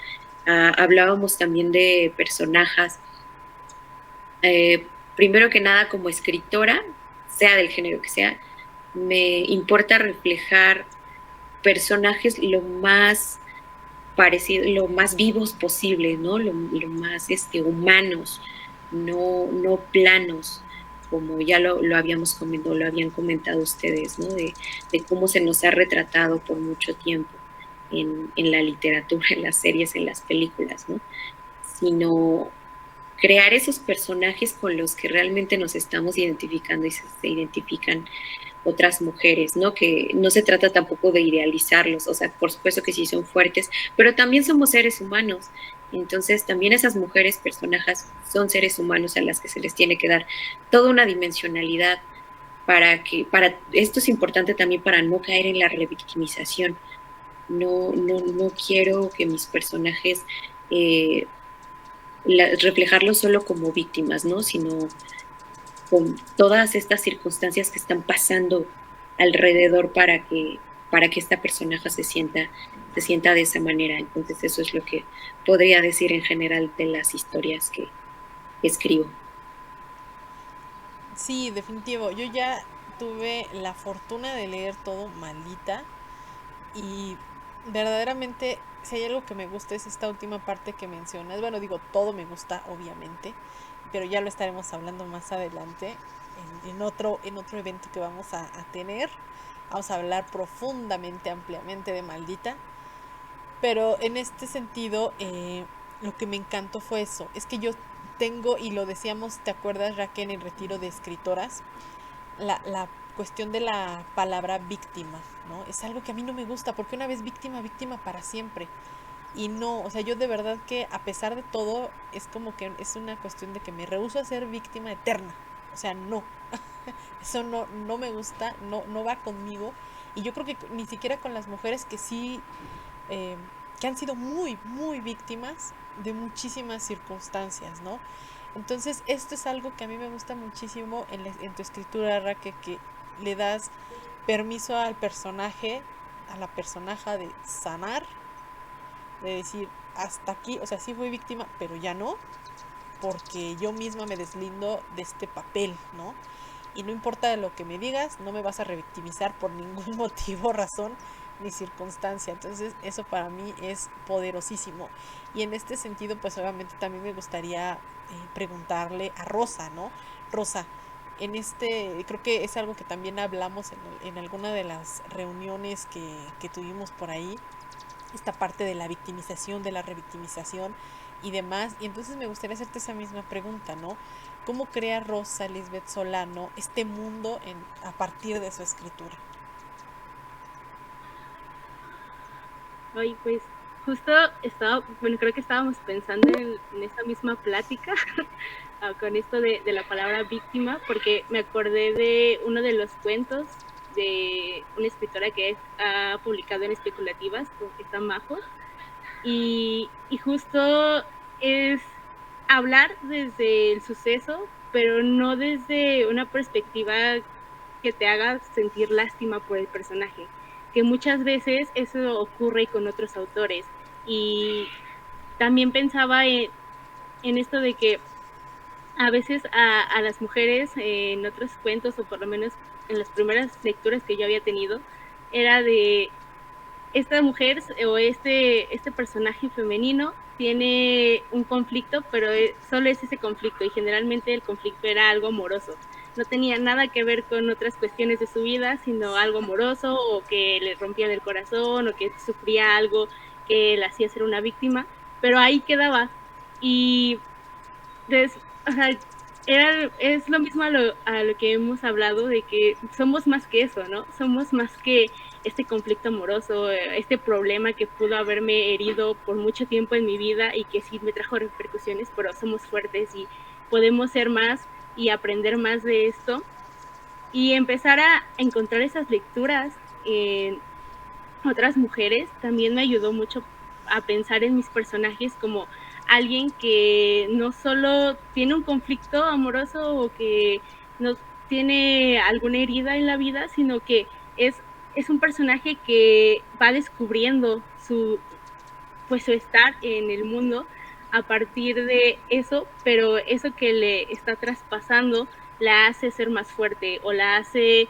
Hablábamos también de personajes. Primero que nada, como escritora, sea del género que sea, me importa reflejar personajes lo más parecido, lo más vivos posible, ¿no? Lo más humanos, no planos, como ya lo habíamos comentado, lo habían comentado ustedes, ¿no? De cómo se nos ha retratado por mucho tiempo en la literatura, en las series, en las películas, ¿no? Sino crear esos personajes con los que realmente nos estamos identificando y se identifican otras mujeres, ¿no? Que no se trata tampoco de idealizarlos, o sea, por supuesto que sí son fuertes, pero también somos seres humanos. Entonces, también esas mujeres, personajes, son seres humanos a las que se les tiene que dar toda una dimensionalidad esto es importante también para no caer en la revictimización. No quiero que mis personajes reflejarlos solo como víctimas, ¿no? Sino con todas estas circunstancias que están pasando alrededor para que esta personaje se sienta de esa manera. Entonces eso es lo que podría decir en general de las historias que escribo. Sí, definitivo. Yo ya tuve la fortuna de leer todo Maldita, y verdaderamente si hay algo que me gusta es esta última parte que mencionas. Bueno, digo, todo me gusta, obviamente, pero ya lo estaremos hablando más adelante en otro evento que vamos a tener. Vamos a hablar profundamente, ampliamente de Maldita. Pero en este sentido, lo que me encantó fue eso. Es que yo tengo, y lo decíamos, ¿te acuerdas, Raquel, en el retiro de escritoras? La cuestión de la palabra víctima, ¿no? Es algo que a mí no me gusta, porque una vez víctima, víctima para siempre. Y no, o sea, yo de verdad que a pesar de todo, es como que es una cuestión de que me rehúso a ser víctima eterna. O sea, no. Eso no me gusta, no va conmigo. Y yo creo que ni siquiera con las mujeres que sí, que han sido muy, muy víctimas de muchísimas circunstancias, ¿no? Entonces, esto es algo que a mí me gusta muchísimo en tu escritura, Raquel, que le das permiso al personaje, a la personaje de sanar, de decir, hasta aquí, o sea, sí fui víctima, pero ya no, porque yo misma me deslindo de este papel, ¿no? Y no importa de lo que me digas, no me vas a revictimizar por ningún motivo, razón ni circunstancia. Entonces eso para mí es poderosísimo. Y en este sentido, pues obviamente también me gustaría preguntarle a Rosa, ¿no? Rosa, creo que es algo que también hablamos en alguna de las reuniones que tuvimos por ahí, esta parte de la victimización, de la revictimización y demás. Y entonces me gustaría hacerte esa misma pregunta, ¿no? ¿Cómo crea Rosa Lisbeth Solano este mundo a partir de su escritura? Ay, pues justo creo que estábamos pensando en esta misma plática con esto de la palabra víctima, porque me acordé de uno de los cuentos de una escritora que ha publicado en Especulativas, que está Majo, y justo es hablar desde el suceso, pero no desde una perspectiva que te haga sentir lástima por el personaje, que muchas veces eso ocurre con otros autores. Y también pensaba en esto de que a veces a las mujeres en otros cuentos, o por lo menos en las primeras lecturas que yo había tenido, era de esta mujer o este personaje femenino tiene un conflicto, pero solo es ese conflicto, y generalmente el conflicto era algo amoroso. No tenía nada que ver con otras cuestiones de su vida, sino algo amoroso, o que le rompían el corazón, o que sufría algo que le hacía ser una víctima, pero ahí quedaba. Y o sea, es lo mismo a lo que hemos hablado, de que somos más que eso, ¿no? Somos más que este conflicto amoroso, este problema que pudo haberme herido por mucho tiempo en mi vida y que sí me trajo repercusiones, pero somos fuertes y podemos ser más y aprender más de esto y empezar a encontrar esas lecturas en otras mujeres. También me ayudó mucho a pensar en mis personajes como alguien que no solo tiene un conflicto amoroso o que no tiene alguna herida en la vida, sino que es un personaje que va descubriendo su estar en el mundo a partir de eso, pero eso que le está traspasando la hace ser más fuerte o la hace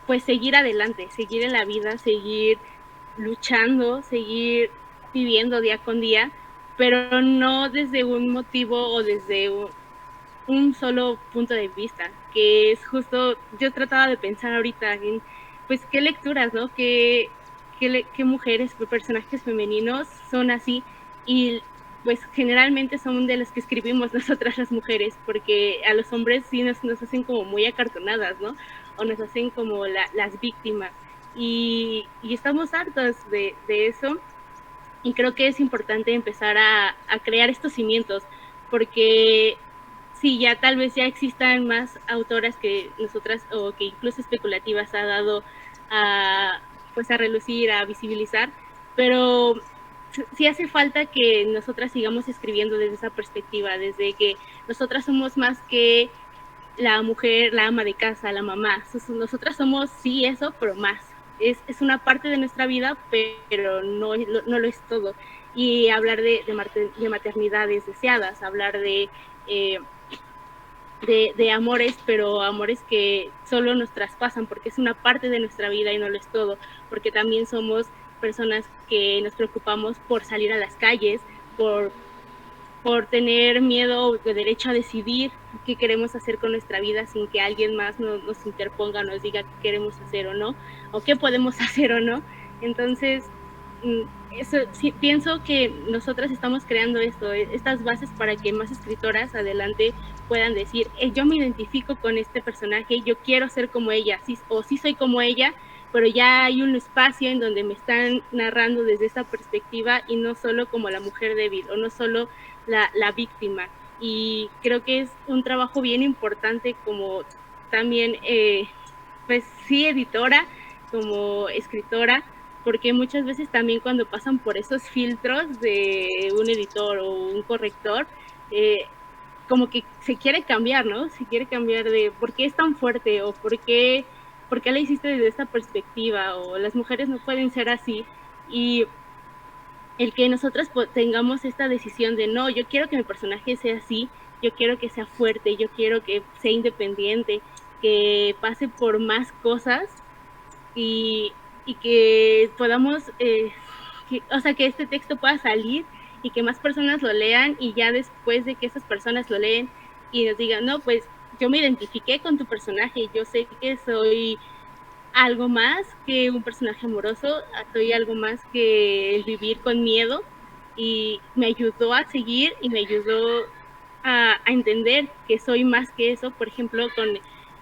pues seguir adelante, seguir en la vida, seguir luchando, seguir viviendo día con día, pero no desde un motivo o desde un solo punto de vista, que es justo, yo trataba de pensar ahorita en, pues, qué lecturas, ¿no? Qué mujeres, qué personajes femeninos son así, y pues generalmente son de las que escribimos nosotras las mujeres, porque a los hombres sí nos hacen como muy acartonadas, ¿no? O nos hacen como las víctimas, y estamos hartos de eso, y creo que es importante empezar a crear estos cimientos, porque sí, ya tal vez ya existan más autoras que nosotras o que incluso especulativas ha dado a, pues a relucir, a visibilizar, pero sí hace falta que nosotras sigamos escribiendo desde esa perspectiva, desde que nosotras somos más que la mujer, la ama de casa, la mamá. Nosotras somos sí eso, pero más. Es una parte de nuestra vida, pero no lo es todo. Y hablar de maternidades deseadas, hablar de amores, pero amores que solo nos traspasan porque es una parte de nuestra vida y no lo es todo, porque también somos personas que nos preocupamos por salir a las calles, por tener miedo de derecho a decidir qué queremos hacer con nuestra vida sin que alguien más nos interponga, nos diga qué queremos hacer o no, o qué podemos hacer o no. Entonces, eso, sí, pienso que nosotras estamos creando estas bases para que más escritoras adelante puedan decir, yo me identifico con este personaje, yo quiero ser como ella, o sí soy como ella, pero ya hay un espacio en donde me están narrando desde esa perspectiva y no solo como la mujer débil o no solo la víctima. Y creo que es un trabajo bien importante como también, pues sí, editora, como escritora, porque muchas veces también cuando pasan por esos filtros de un editor o un corrector, como que se quiere cambiar, ¿no? Se quiere cambiar de por qué es tan fuerte o por qué la hiciste desde esta perspectiva o las mujeres no pueden ser así. Y el que nosotras tengamos esta decisión de no, yo quiero que mi personaje sea así, yo quiero que sea fuerte, yo quiero que sea independiente, que pase por más cosas y que podamos, o sea, que este texto pueda salir y que más personas lo lean y ya después de que esas personas lo leen y nos digan, no, pues yo me identifiqué con tu personaje, yo sé que soy algo más que un personaje amoroso, soy algo más que el vivir con miedo y me ayudó a seguir y me ayudó a entender que soy más que eso, por ejemplo,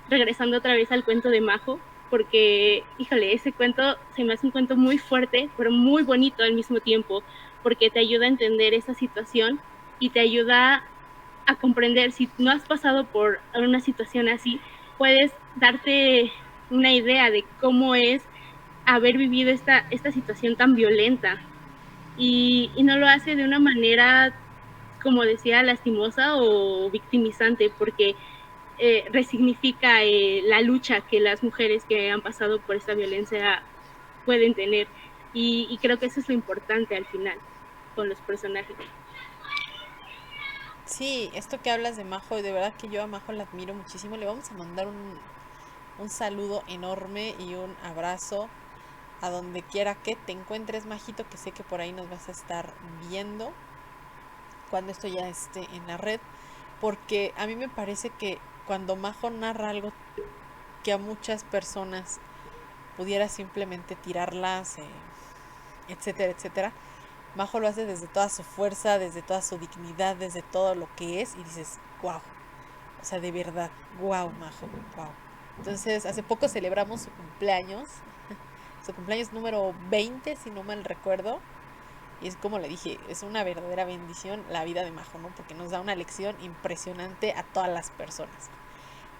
regresando otra vez al cuento de Majo, porque, híjole, ese cuento se me hace un cuento muy fuerte, pero muy bonito al mismo tiempo, porque te ayuda a entender esa situación y te ayuda a comprender, si no has pasado por una situación así, puedes darte una idea de cómo es haber vivido esta situación tan violenta. Y no lo hace de una manera, como decía, lastimosa o victimizante, porque resignifica la lucha que las mujeres que han pasado por esta violencia pueden tener. Y creo que eso es lo importante al final con los personajes. Sí, esto que hablas de Majo, de verdad que yo a Majo la admiro muchísimo. Le vamos a mandar un saludo enorme y un abrazo a donde quiera que te encuentres, Majito, que sé que por ahí nos vas a estar viendo cuando esto ya esté en la red, porque a mí me parece que cuando Majo narra algo que a muchas personas pudiera simplemente tirarlas, etcétera, etcétera, Majo lo hace desde toda su fuerza, desde toda su dignidad, desde todo lo que es, y dices, wow, o sea, de verdad, wow, Majo, wow. Entonces, hace poco celebramos su cumpleaños número 20, si no mal recuerdo, y es como le dije, es una verdadera bendición la vida de Majo, ¿no? Porque nos da una lección impresionante a todas las personas.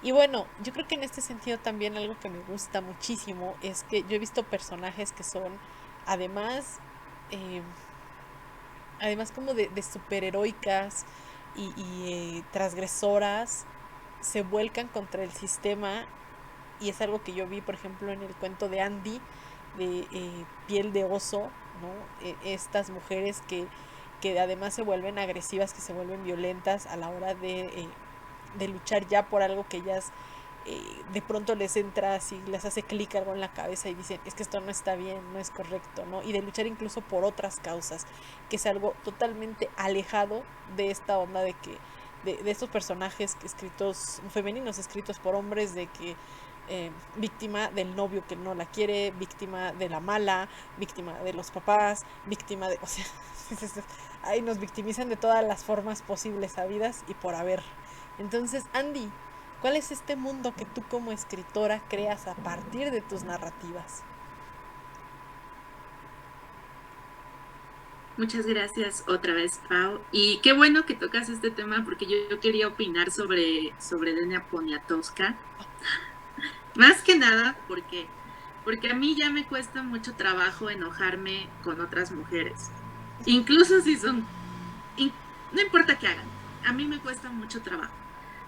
Y bueno, yo creo que en este sentido también algo que me gusta muchísimo es que yo he visto personajes que son, además, eh, además como de superheroicas y transgresoras, se vuelcan contra el sistema, y es algo que yo vi, por ejemplo, en el cuento de Andy, de Piel de Oso, ¿no? Estas mujeres que además se vuelven agresivas, que se vuelven violentas a la hora de luchar ya por algo que ellas de pronto les entra así, les hace clic algo en la cabeza y dicen, es que esto no está bien, no es correcto, ¿no? Y de luchar incluso por otras causas, que es algo totalmente alejado de esta onda de que de estos personajes escritos femeninos, escritos por hombres, de que víctima del novio que no la quiere, víctima de la mala, víctima de los papás, víctima de, o sea, ahí nos victimizan de todas las formas posibles, habidas y por haber. Entonces, Andy, ¿cuál es este mundo que tú como escritora creas a partir de tus narrativas? Muchas gracias otra vez, Pau. Y qué bueno que tocas este tema porque yo quería opinar sobre Elena Poniatowska. Más que nada porque a mí ya me cuesta mucho trabajo enojarme con otras mujeres. Incluso si son... no importa qué hagan, a mí me cuesta mucho trabajo.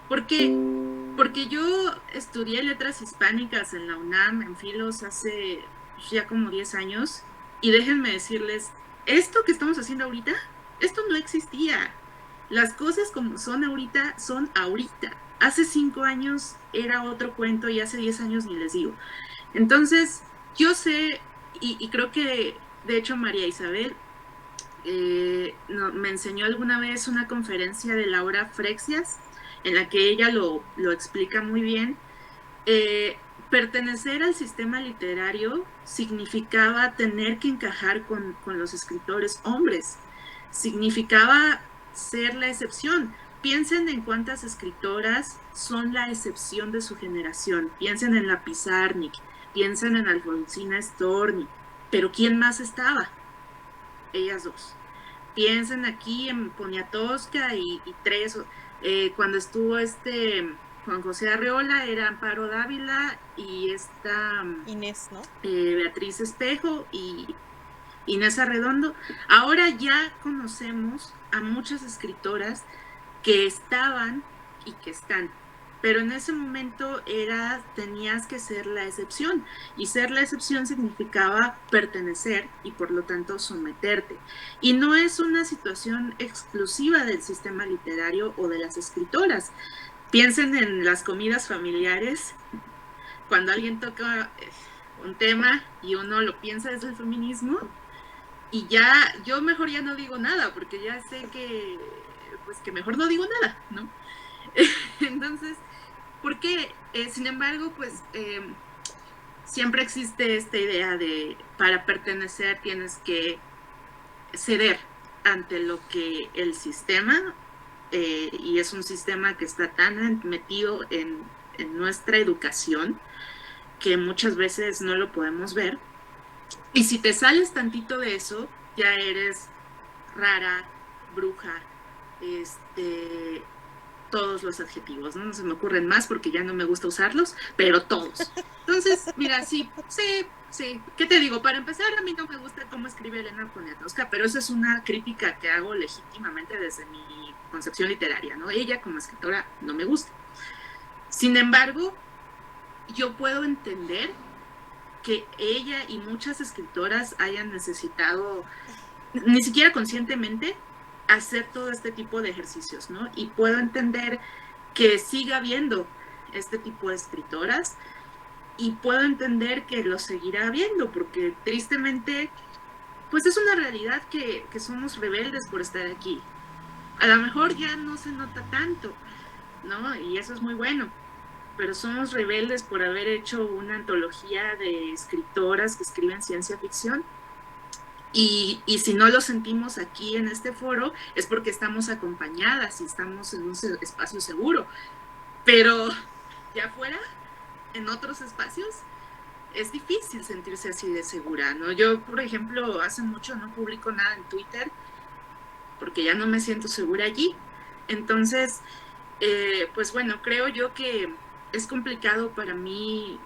Porque yo estudié letras hispánicas en la UNAM, en Filos, hace ya como 10 años. Y déjenme decirles, esto que estamos haciendo ahorita, esto no existía. Las cosas como son ahorita, son ahorita. Hace 5 años era otro cuento y hace 10 años ni les digo. Entonces, yo sé, y creo que, de hecho, María Isabel me enseñó alguna vez una conferencia de Laura Frexias, en la que ella lo explica muy bien. Pertenecer al sistema literario significaba tener que encajar con los escritores hombres, significaba ser la excepción. Piensen en cuántas escritoras son la excepción de su generación. Piensen en la Pizarnik, piensen en Alfonsina Storni, pero ¿quién más estaba? Ellas dos. Piensen aquí en Poniatowska y tres. Cuando estuvo Juan José Arreola, era Amparo Dávila y esta Inés, ¿no? Beatriz Espejo y Inés Arredondo. Ahora ya conocemos a muchas escritoras que estaban y que están, pero en ese momento tenías que ser la excepción, y ser la excepción significaba pertenecer y por lo tanto someterte. Y no es una situación exclusiva del sistema literario o de las escritoras. Piensen en las comidas familiares, cuando alguien toca un tema y uno lo piensa desde el feminismo, y ya, yo mejor ya no digo nada, porque ya sé que mejor no digo nada, ¿no? Entonces, ¿por qué? Sin embargo, pues siempre existe esta idea de para pertenecer tienes que ceder ante lo que el sistema, y es un sistema que está tan metido en nuestra educación que muchas veces no lo podemos ver. Y si te sales tantito de eso, ya eres rara, bruja, todos los adjetivos, ¿no? No se me ocurren más porque ya no me gusta usarlos, pero todos. Entonces, mira, sí, ¿qué te digo? Para empezar, a mí no me gusta cómo escribe Elena Poniatowska, pero eso es una crítica que hago legítimamente desde mi concepción literaria, ¿no? Ella como escritora no me gusta. Sin embargo, yo puedo entender que ella y muchas escritoras hayan necesitado, ni siquiera conscientemente, hacer todo este tipo de ejercicios, ¿no? Y puedo entender que siga habiendo este tipo de escritoras, y puedo entender que lo seguirá habiendo, porque tristemente, pues es una realidad que somos rebeldes por estar aquí. A lo mejor ya no se nota tanto, ¿no? Y eso es muy bueno, pero somos rebeldes por haber hecho una antología de escritoras que escriben ciencia ficción, Y si no lo sentimos aquí en este foro es porque estamos acompañadas y estamos en un espacio seguro. Pero ya afuera, en otros espacios, es difícil sentirse así de segura, ¿no? Yo, por ejemplo, hace mucho no publico nada en Twitter porque ya no me siento segura allí. Entonces, pues bueno, creo yo que es complicado para mí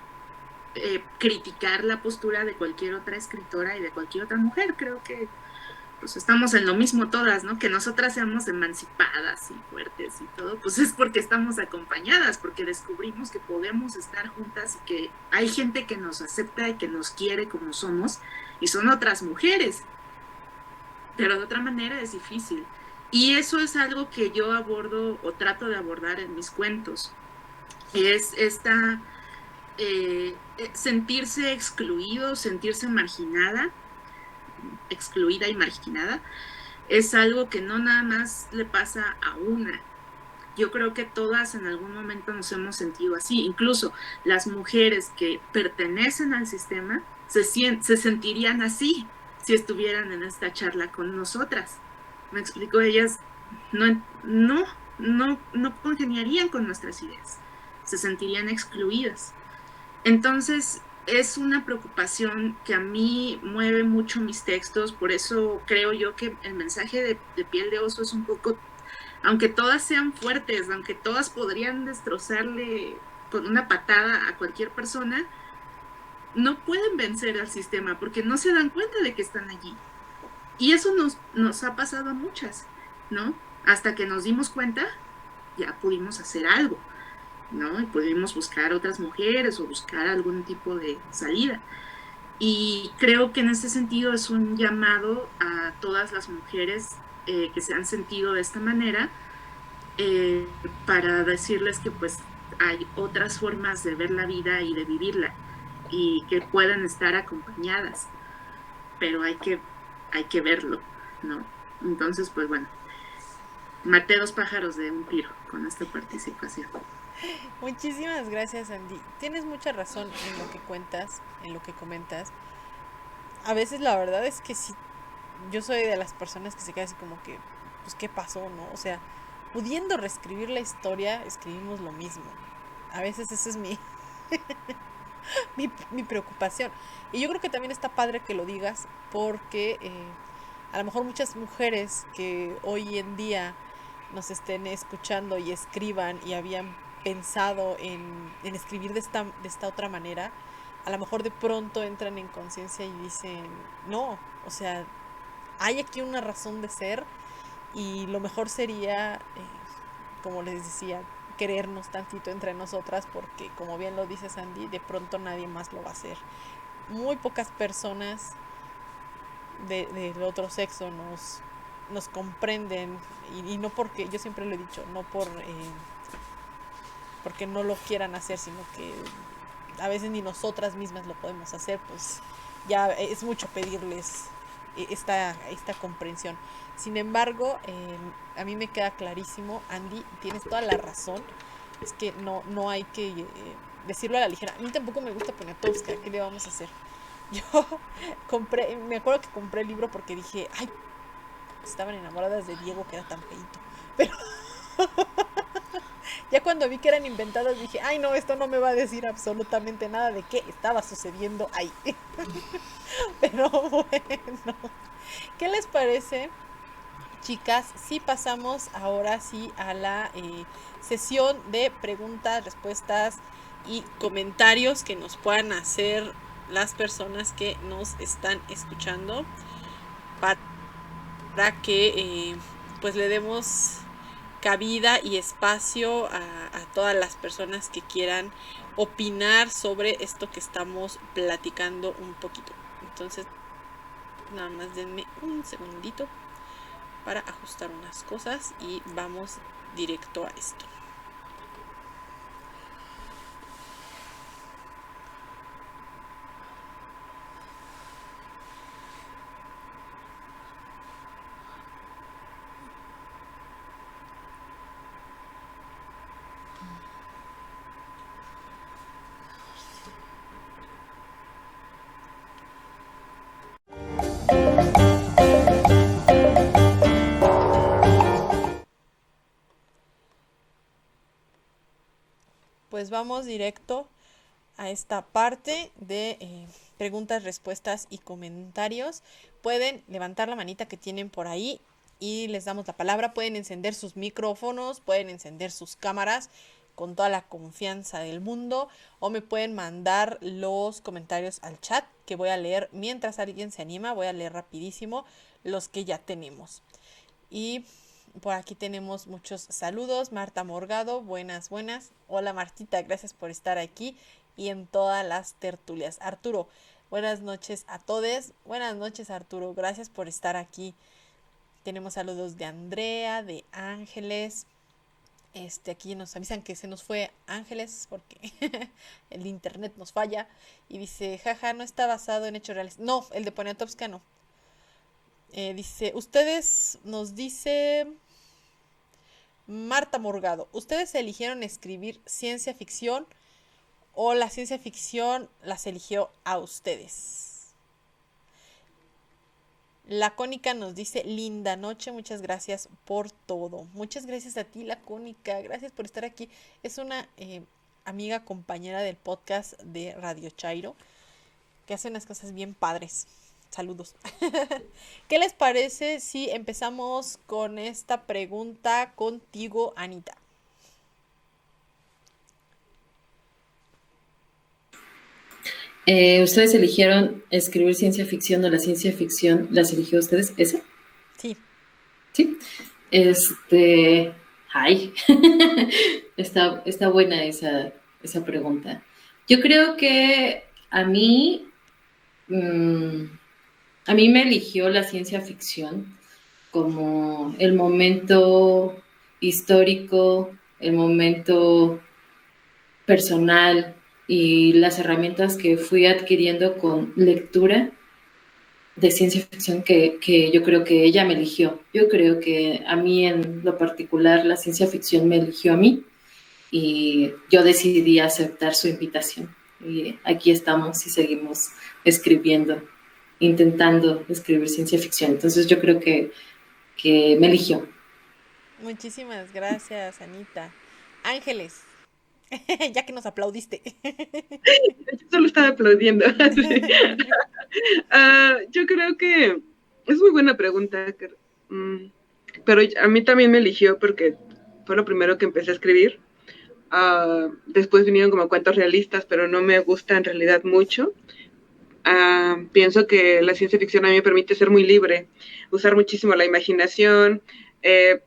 criticar la postura de cualquier otra escritora y de cualquier otra mujer. Creo que pues estamos en lo mismo todas, ¿no? Que nosotras seamos emancipadas y fuertes y todo, pues es porque estamos acompañadas, porque descubrimos que podemos estar juntas y que hay gente que nos acepta y que nos quiere como somos, y son otras mujeres. Pero de otra manera es difícil. Y eso es algo que yo abordo o trato de abordar en mis cuentos. Es esta sentirse excluido, sentirse excluida y marginada, es algo que no nada más le pasa a una. Yo creo que todas en algún momento nos hemos sentido así. Incluso las mujeres que pertenecen al sistema se sentirían así si estuvieran en esta charla con nosotras. Me explico, ellas no congeniarían con nuestras ideas, se sentirían excluidas. Entonces, es una preocupación que a mí mueve mucho mis textos, por eso creo yo que el mensaje de Piel de Oso es un poco, aunque todas sean fuertes, aunque todas podrían destrozarle con una patada a cualquier persona, no pueden vencer al sistema porque no se dan cuenta de que están allí. Y eso nos ha pasado a muchas, ¿no? Hasta que nos dimos cuenta, ya pudimos hacer algo, ¿no? Y pudimos buscar otras mujeres o buscar algún tipo de salida. Y creo que en ese sentido es un llamado a todas las mujeres que se han sentido de esta manera, para decirles que pues hay otras formas de ver la vida y de vivirla y que puedan estar acompañadas, pero hay que verlo, ¿no? Entonces, pues bueno, maté 2 pájaros de un tiro con esta participación. Muchísimas gracias, Andy. Tienes mucha razón en lo que cuentas, en lo que comentas. A veces la verdad es que sí, yo soy de las personas que se quedan así como que, pues, ¿qué pasó, no? O sea, pudiendo reescribir la historia, escribimos lo mismo. A veces esa es mi mi preocupación. Y yo creo que también está padre que lo digas, porque a lo mejor muchas mujeres que hoy en día nos estén escuchando y escriban y habían pensado en escribir de esta otra manera, a lo mejor de pronto entran en conciencia y dicen, no, o sea, hay aquí una razón de ser y lo mejor sería, como les decía, querernos tantito entre nosotras, porque como bien lo dice Sandy, de pronto nadie más lo va a hacer. Muy pocas personas del otro sexo nos comprenden, y no porque, yo siempre lo he dicho, no porque no lo quieran hacer, sino que a veces ni nosotras mismas lo podemos hacer, pues ya es mucho pedirles esta comprensión. Sin embargo, a mí me queda clarísimo, Andy, tienes toda la razón, es que no hay que decirlo a la ligera. A mí tampoco me gusta Poniatowska, ¿qué le vamos a hacer? Yo me acuerdo que compré el libro porque dije, ay, estaban enamoradas de Diego, que era tan feito, pero ya cuando vi que eran inventadas dije, ay no, esto no me va a decir absolutamente nada de qué estaba sucediendo ahí. Pero bueno, ¿qué les parece, chicas, si pasamos ahora sí a la sesión de preguntas, respuestas y comentarios que nos puedan hacer las personas que nos están escuchando, para que pues le demos cabida y espacio a todas las personas que quieran opinar sobre esto que estamos platicando un poquito. Entonces, nada más denme un segundito para ajustar unas cosas y vamos directo a esto. pues vamos directo a esta parte de preguntas, respuestas y comentarios. Pueden levantar la manita que tienen por ahí y les damos la palabra. Pueden encender sus micrófonos, pueden encender sus cámaras con toda la confianza del mundo, o me pueden mandar los comentarios al chat que voy a leer mientras alguien se anima. Voy a leer rapidísimo los que ya tenemos. Y por aquí tenemos muchos saludos. Marta Morgado, buenas. Hola Martita, gracias por estar aquí y en todas las tertulias. Arturo, buenas noches a todos. Buenas noches, Arturo, gracias por estar aquí. Tenemos saludos de Andrea, de Ángeles. Aquí nos avisan que se nos fue Ángeles porque el internet nos falla. Y dice, jaja, no está basado en hechos reales. No, el de Poniatowska no. Dice, nos dice Marta Morgado, ¿ustedes eligieron escribir ciencia ficción o la ciencia ficción las eligió a ustedes? Lacónica nos dice, linda noche, muchas gracias por todo. Muchas gracias a ti, Lacónica, gracias por estar aquí. Es una amiga, compañera del podcast de Radio Chairo, que hace unas cosas bien padres. Saludos. ¿Qué les parece si empezamos con esta pregunta contigo, Anita? ¿Ustedes eligieron escribir ciencia ficción o la ciencia ficción las eligió ustedes? ¿Ese? Sí. ¿Sí? Ay, está buena esa pregunta. Yo creo que a mí me eligió la ciencia ficción como el momento histórico, el momento personal y las herramientas que fui adquiriendo con lectura de ciencia ficción que yo creo que ella me eligió. Yo creo que a mí en lo particular la ciencia ficción me eligió a mí y yo decidí aceptar su invitación. Y aquí estamos y seguimos escribiendo, intentando escribir ciencia ficción. Entonces yo creo que me eligió. Muchísimas gracias, Anita. Ángeles, ya que nos aplaudiste. Yo solo estaba aplaudiendo. Yo creo que es muy buena pregunta, pero a mí también me eligió porque fue lo primero que empecé a escribir. Después vinieron como cuentos realistas, pero no me gusta en realidad mucho. Pienso que la ciencia ficción a mí me permite ser muy libre, usar muchísimo la imaginación,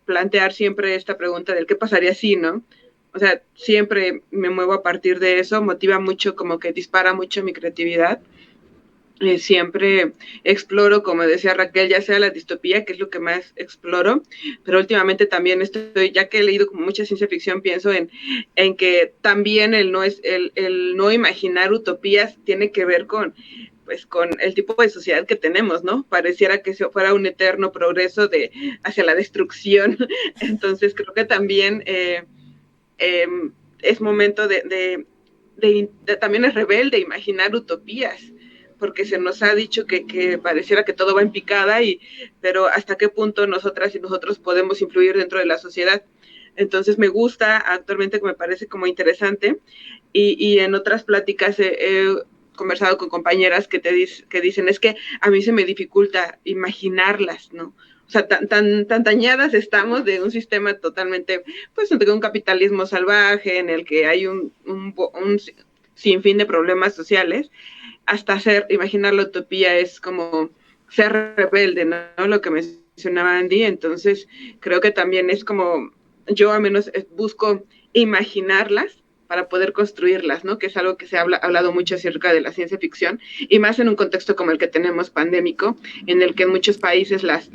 plantear siempre esta pregunta del qué pasaría si, ¿no? O sea, siempre me muevo a partir de eso, motiva mucho, como que dispara mucho mi creatividad. Siempre exploro, como decía Raquel, ya sea la distopía, que es lo que más exploro, pero últimamente también ya que he leído como mucha ciencia ficción, pienso en que también el no imaginar utopías tiene que ver con el tipo de sociedad que tenemos, ¿no? Pareciera que fuera un eterno progreso hacia la destrucción. Entonces creo que también es momento también es rebelde imaginar utopías, porque se nos ha dicho que pareciera que todo va en picada, pero hasta qué punto nosotras y nosotros podemos influir dentro de la sociedad. Entonces me gusta actualmente, que me parece como interesante, y en otras pláticas he conversado con compañeras que dicen, es que a mí se me dificulta imaginarlas, ¿no? O sea, tan dañadas estamos de un sistema totalmente, pues, de un capitalismo salvaje en el que hay un sinfín de problemas sociales, hasta imaginar la utopía es como ser rebelde, ¿no? Lo que mencionaba Andy. Entonces creo que también es como, yo al menos busco imaginarlas para poder construirlas, ¿no? Que es algo que se ha hablado mucho acerca de la ciencia ficción, y más en un contexto como el que tenemos pandémico, en el que en muchos países las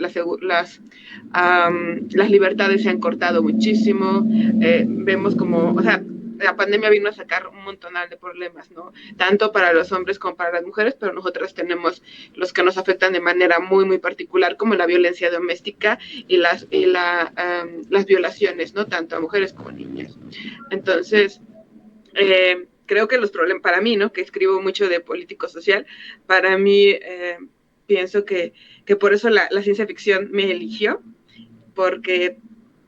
libertades se han cortado muchísimo. Vemos como, o sea, la pandemia vino a sacar un montonal de problemas, ¿no? Tanto para los hombres como para las mujeres, pero nosotras tenemos los que nos afectan de manera muy, muy particular, como la violencia doméstica y las violaciones, ¿no? Tanto a mujeres como a niñas. Entonces, creo que los problemas, para mí, ¿no? Que escribo mucho de político social, para mí pienso que por eso la ciencia ficción me eligió, porque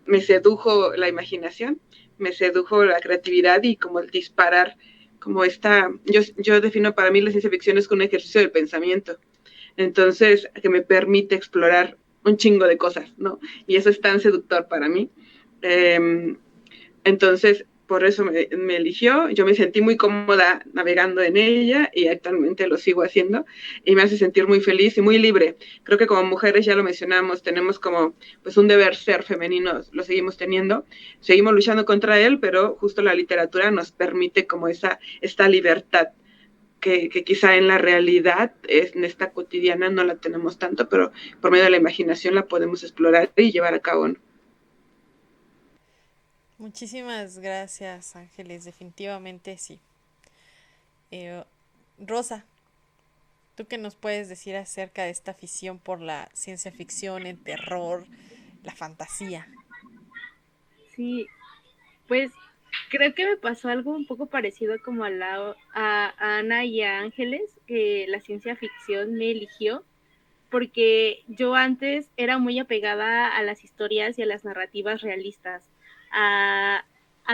me sedujo la imaginación, me sedujo la creatividad y como el disparar, como yo defino para mí la ciencia ficción es como un ejercicio del pensamiento, entonces que me permite explorar un chingo de cosas, ¿no? Y eso es tan seductor para mí. Entonces, por eso me eligió, yo me sentí muy cómoda navegando en ella y actualmente lo sigo haciendo y me hace sentir muy feliz y muy libre. Creo que como mujeres, ya lo mencionamos, tenemos como pues un deber ser femenino, lo seguimos teniendo, seguimos luchando contra él, pero justo la literatura nos permite como esta libertad que quizá en la realidad, en esta cotidiana no la tenemos tanto, pero por medio de la imaginación la podemos explorar y llevar a cabo, ¿no? Muchísimas gracias, Ángeles. Definitivamente sí. Rosa, ¿tú qué nos puedes decir acerca de esta afición por la ciencia ficción, el terror, la fantasía? Sí, pues creo que me pasó algo un poco parecido como a Ana y a Ángeles, que la ciencia ficción me eligió, porque yo antes era muy apegada a las historias y a las narrativas realistas, a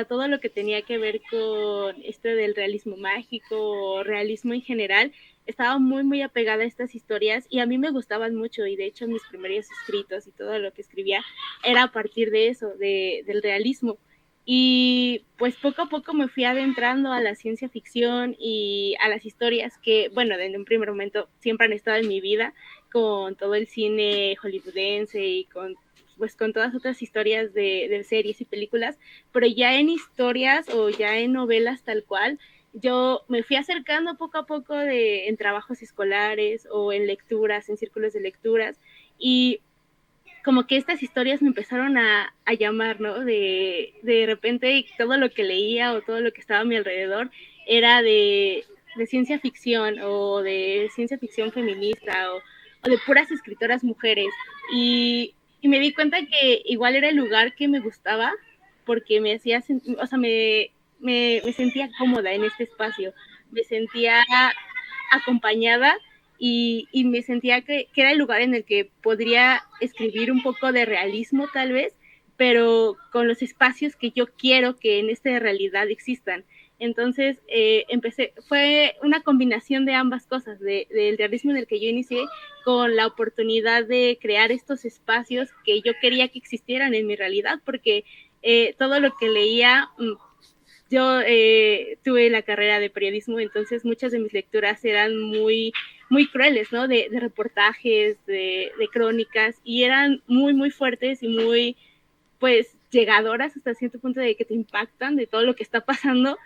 todo lo que tenía que ver con del realismo mágico o realismo en general. Estaba muy, muy apegada a estas historias y a mí me gustaban mucho, y de hecho mis primeros escritos y todo lo que escribía era a partir de eso, del realismo. Y pues poco a poco me fui adentrando a la ciencia ficción y a las historias que, bueno, desde un primer momento siempre han estado en mi vida, con todo el cine hollywoodense y con todas otras historias de series y películas, pero ya en historias o ya en novelas tal cual, yo me fui acercando poco a poco en trabajos escolares o en lecturas, en círculos de lecturas, y como que estas historias me empezaron a llamar, ¿no? De repente todo lo que leía o todo lo que estaba a mi alrededor era de ciencia ficción o de ciencia ficción feminista o de puras escritoras mujeres. Y me di cuenta que igual era el lugar que me gustaba porque me hacía, o sea, me sentía cómoda en este espacio, me sentía acompañada y me sentía que era el lugar en el que podría escribir un poco de realismo tal vez, pero con los espacios que yo quiero que en esta realidad existan. Entonces fue una combinación de ambas cosas, del realismo en el que yo inicié con la oportunidad de crear estos espacios que yo quería que existieran en mi realidad, porque todo lo que leía, yo tuve la carrera de periodismo, entonces muchas de mis lecturas eran muy, muy crueles, ¿no? De reportajes, de crónicas, y eran muy, muy fuertes y muy, pues, llegadoras hasta cierto punto de que te impactan de todo lo que está pasando.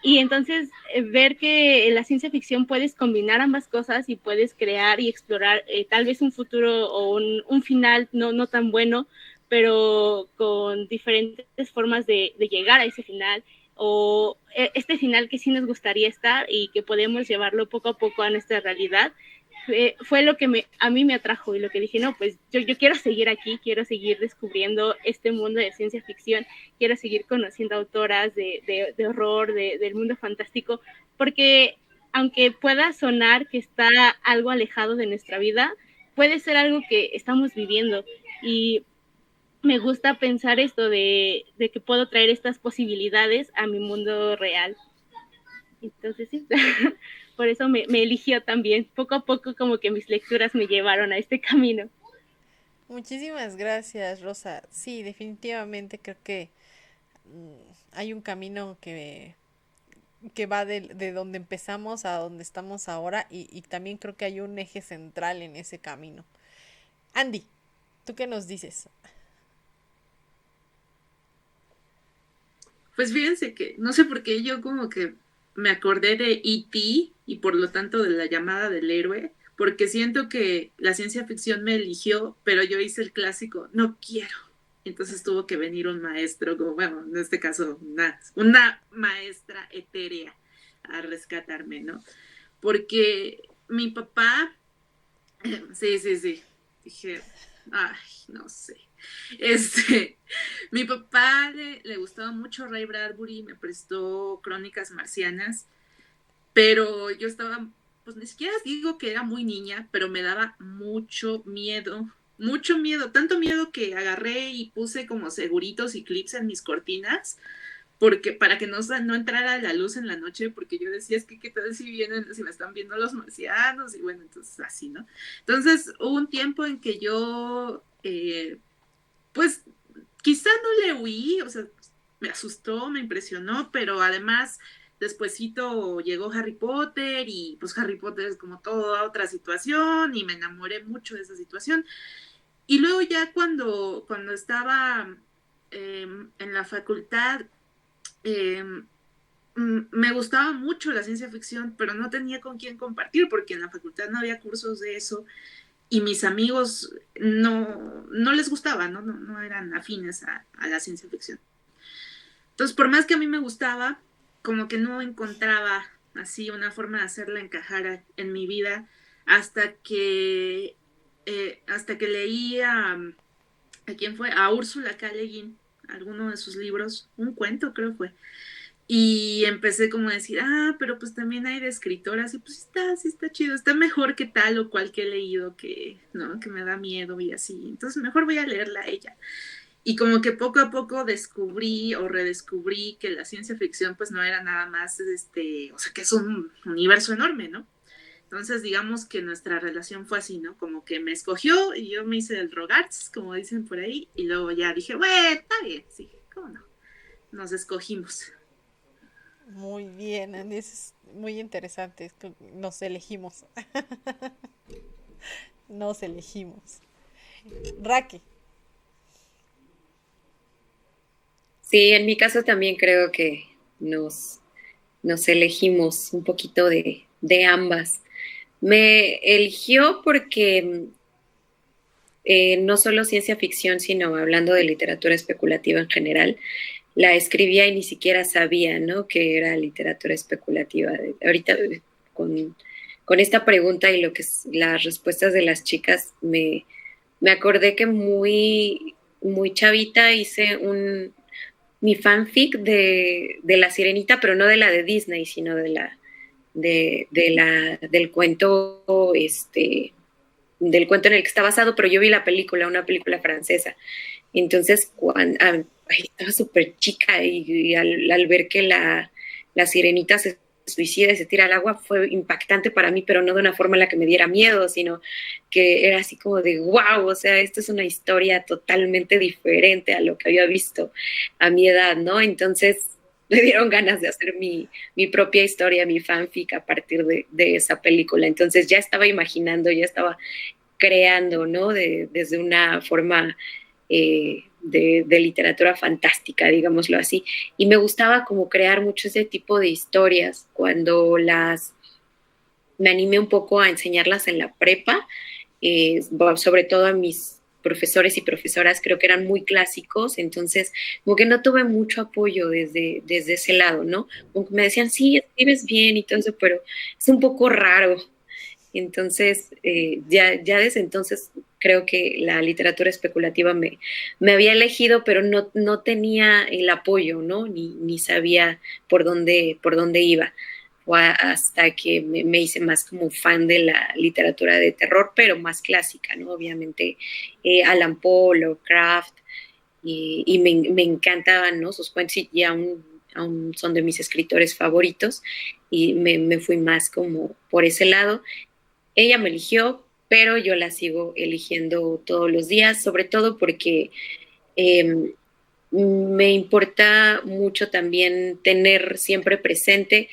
Y entonces ver que en la ciencia ficción puedes combinar ambas cosas y puedes crear y explorar tal vez un futuro o un final no tan bueno, pero con diferentes formas de llegar a ese final, o este final que sí nos gustaría estar y que podemos llevarlo poco a poco a nuestra realidad. Fue lo que a mí me atrajo y lo que dije, no, pues yo quiero seguir aquí, quiero seguir descubriendo este mundo de ciencia ficción, quiero seguir conociendo autoras de horror, del mundo fantástico, porque aunque pueda sonar que está algo alejado de nuestra vida, puede ser algo que estamos viviendo, y me gusta pensar esto de que puedo traer estas posibilidades a mi mundo real. Entonces sí, por eso me eligió también. Poco a poco como que mis lecturas me llevaron a este camino. Muchísimas gracias, Rosa. Sí, definitivamente creo que hay un camino que va de donde empezamos a donde estamos ahora, y también creo que hay un eje central en ese camino. Andy, ¿tú qué nos dices? Pues fíjense que no sé por qué yo como que me acordé de E.T. y por lo tanto de la llamada del héroe, porque siento que la ciencia ficción me eligió, pero yo hice el clásico, no quiero. Entonces tuvo que venir un maestro, como, bueno, en este caso una maestra etérea a rescatarme, ¿no? Porque mi papá, sí, dije, ay, no sé. Mi papá le gustaba mucho Ray Bradbury, me prestó Crónicas Marcianas, pero yo estaba, pues ni siquiera digo que era muy niña, pero me daba mucho miedo, tanto miedo que agarré y puse como seguritos y clips en mis cortinas, porque para que no entrara la luz en la noche, porque yo decía, es que qué tal si vienen, si me están viendo los marcianos, y bueno, entonces así, ¿no? Entonces hubo un tiempo en que yo, pues quizá no le huí, o sea, me asustó, me impresionó, pero además despuesito llegó Harry Potter y pues Harry Potter es como toda otra situación y me enamoré mucho de esa situación. Y luego ya cuando estaba en la facultad, eh, me gustaba mucho la ciencia ficción, pero no tenía con quién compartir porque en la facultad no había cursos de eso y mis amigos no les gustaba, no eran afines a la ciencia ficción. Entonces, por más que a mí me gustaba, como que no encontraba así una forma de hacerla encajar en mi vida hasta que leí ¿a quién fue? A Úrsula K. Le Guin, alguno de sus libros, un cuento creo fue. Y empecé como a decir, pero pues también hay de escritoras y pues sí está chido, está mejor que tal o cual que he leído que, ¿no? Que me da miedo y así. Entonces mejor voy a leerla a ella. Y como que poco a poco descubrí o redescubrí que la ciencia ficción pues no era nada más, o sea, que es un universo enorme, ¿no? Entonces digamos que nuestra relación fue así, ¿no? Como que me escogió y yo me hice el rogarts, como dicen por ahí, y luego ya dije, bueno, está bien, sí, ¿cómo no? Nos escogimos. Muy bien, Andy, eso es muy interesante. Es que nos elegimos. Nos elegimos. Raque. Sí, en mi caso también creo que nos elegimos un poquito de ambas. Me eligió porque no solo ciencia ficción, sino hablando de literatura especulativa en general, la escribía y ni siquiera sabía, ¿no? Que era literatura especulativa. Ahorita con esta pregunta y las respuestas de las chicas, me acordé que muy chavita hice mi fanfic de La Sirenita, pero no de la de Disney, sino del cuento, del cuento en el que está basado, pero yo vi la película, una película francesa. Entonces, estaba súper chica y al ver que la sirenita se suicida y se tira al agua fue impactante para mí, pero no de una forma en la que me diera miedo, sino que era así como de wow, o sea, esto es una historia totalmente diferente a lo que había visto a mi edad, ¿no? Entonces me dieron ganas de hacer mi propia historia, mi fanfic a partir de esa película. Entonces ya estaba imaginando, ya estaba creando, ¿no? Desde una forma de literatura fantástica, digámoslo así. Y me gustaba como crear mucho ese tipo de historias cuando me animé un poco a enseñarlas en la prepa, sobre todo a mis profesores y profesoras, creo que eran muy clásicos, entonces como que no tuve mucho apoyo desde ese lado, ¿no? Como que me decían, sí, escribes bien y todo eso, pero es un poco raro. Entonces, ya desde entonces creo que la literatura especulativa me había elegido, pero no tenía el apoyo, ¿no? Ni sabía por dónde iba. Fue hasta que me hice más como fan de la literatura de terror, pero más clásica, ¿no? Obviamente Alan Poe, Lovecraft, y me encantaban, ¿no? Sus cuentos y aún son de mis escritores favoritos, y me fui más como por ese lado. Ella me eligió, pero yo la sigo eligiendo todos los días, sobre todo porque eh, me importa mucho también tener siempre presente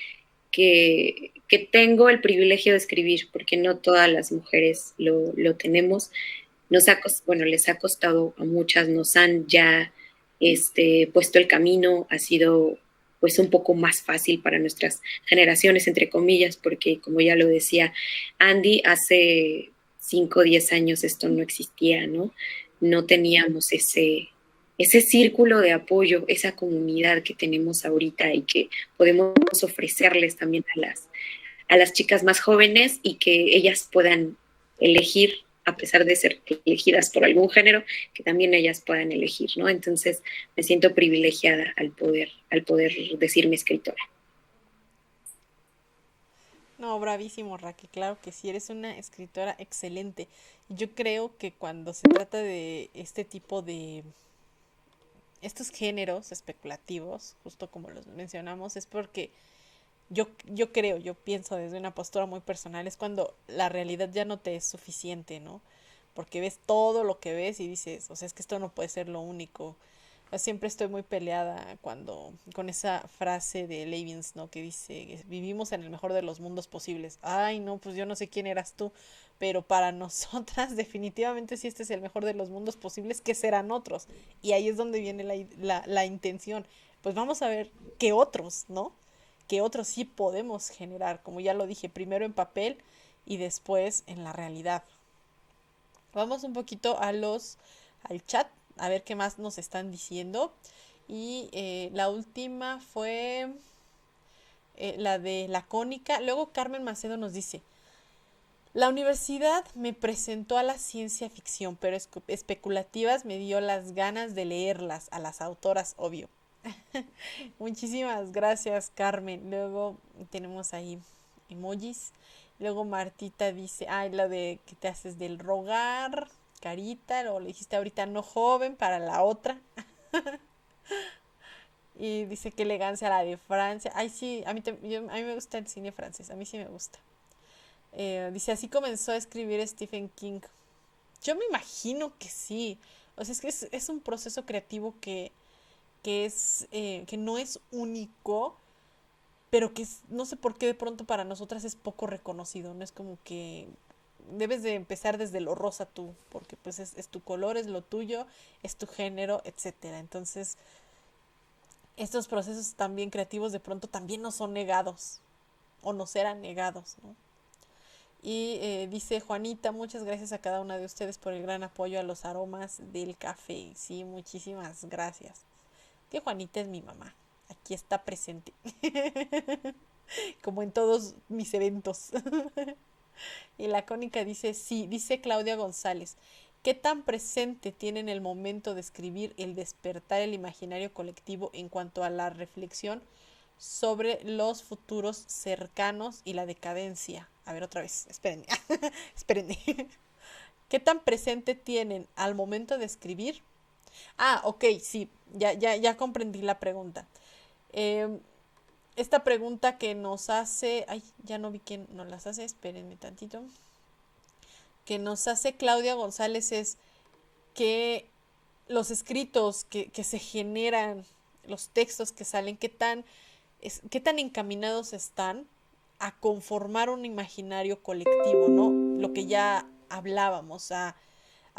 que tengo el privilegio de escribir, porque no todas las mujeres lo tenemos. Les ha costado a muchas, nos han ya puesto el camino, ha sido pues un poco más fácil para nuestras generaciones, entre comillas, porque como ya lo decía Andy, hace 5 o 10 años esto no existía, ¿no? No teníamos ese círculo de apoyo, esa comunidad que tenemos ahorita y que podemos ofrecerles también a las chicas más jóvenes y que ellas puedan elegir, a pesar de ser elegidas por algún género, que también ellas puedan elegir, ¿no? Entonces me siento privilegiada al poder decirme escritora. No, bravísimo, Raquel, claro que sí, eres una escritora excelente. Yo creo que cuando se trata de este tipo de estos géneros especulativos, justo como los mencionamos, es porque yo pienso desde una postura muy personal, es cuando la realidad ya no te es suficiente, ¿no? Porque ves todo lo que ves y dices, o sea, es que esto no puede ser lo único. Siempre estoy muy peleada con esa frase de Leibniz, ¿no? Que dice, vivimos en el mejor de los mundos posibles. Ay, no, pues yo no sé quién eras tú, pero para nosotras definitivamente si este es el mejor de los mundos posibles, ¿qué serán otros? Y ahí es donde viene la intención. Pues vamos a ver qué otros, ¿no? Qué otros sí podemos generar, como ya lo dije, primero en papel y después en la realidad. Vamos un poquito al chat, a ver qué más nos están diciendo. Y la última fue la de la cónica. Luego Carmen Macedo nos dice, la universidad me presentó a la ciencia ficción, pero especulativas me dio las ganas de leerlas, a las autoras, obvio. Muchísimas gracias, Carmen. Luego tenemos ahí emojis. Luego Martita dice, ay, la de que te haces del rogar, carita, luego le dijiste ahorita no joven para la otra. Y dice qué elegancia la de Francia. Ay, sí, a mí me gusta el cine francés, a mí sí me gusta. Dice, así comenzó a escribir Stephen King. Yo me imagino que sí. O sea, es que es un proceso creativo que no es único, pero no sé por qué de pronto para nosotras es poco reconocido, no es como que debes de empezar desde lo rosa tú, porque pues es tu color, es lo tuyo, es tu género, etcétera. Entonces, estos procesos también creativos de pronto también no son negados, o no serán negados, ¿no? Y dice Juanita, muchas gracias a cada una de ustedes por el gran apoyo a los aromas del café. Sí, muchísimas gracias. Que Juanita es mi mamá. Aquí está presente. Como en todos mis eventos. Y la cónica dice, sí, dice Claudia González. ¿Qué tan presente tiene en el momento de escribir el despertar el imaginario colectivo en cuanto a la reflexión sobre los futuros cercanos y la decadencia? A ver, otra vez, espérenme. Espérenme. ¿Qué tan presente tienen al momento de escribir? Ah, ok, sí, ya comprendí la pregunta. Esta pregunta que nos hace... Ay, ya no vi quién nos las hace, espérenme tantito. Que nos hace Claudia González es que los escritos que se generan, los textos que salen, qué tan encaminados están a conformar un imaginario colectivo, ¿no? Lo que ya hablábamos, a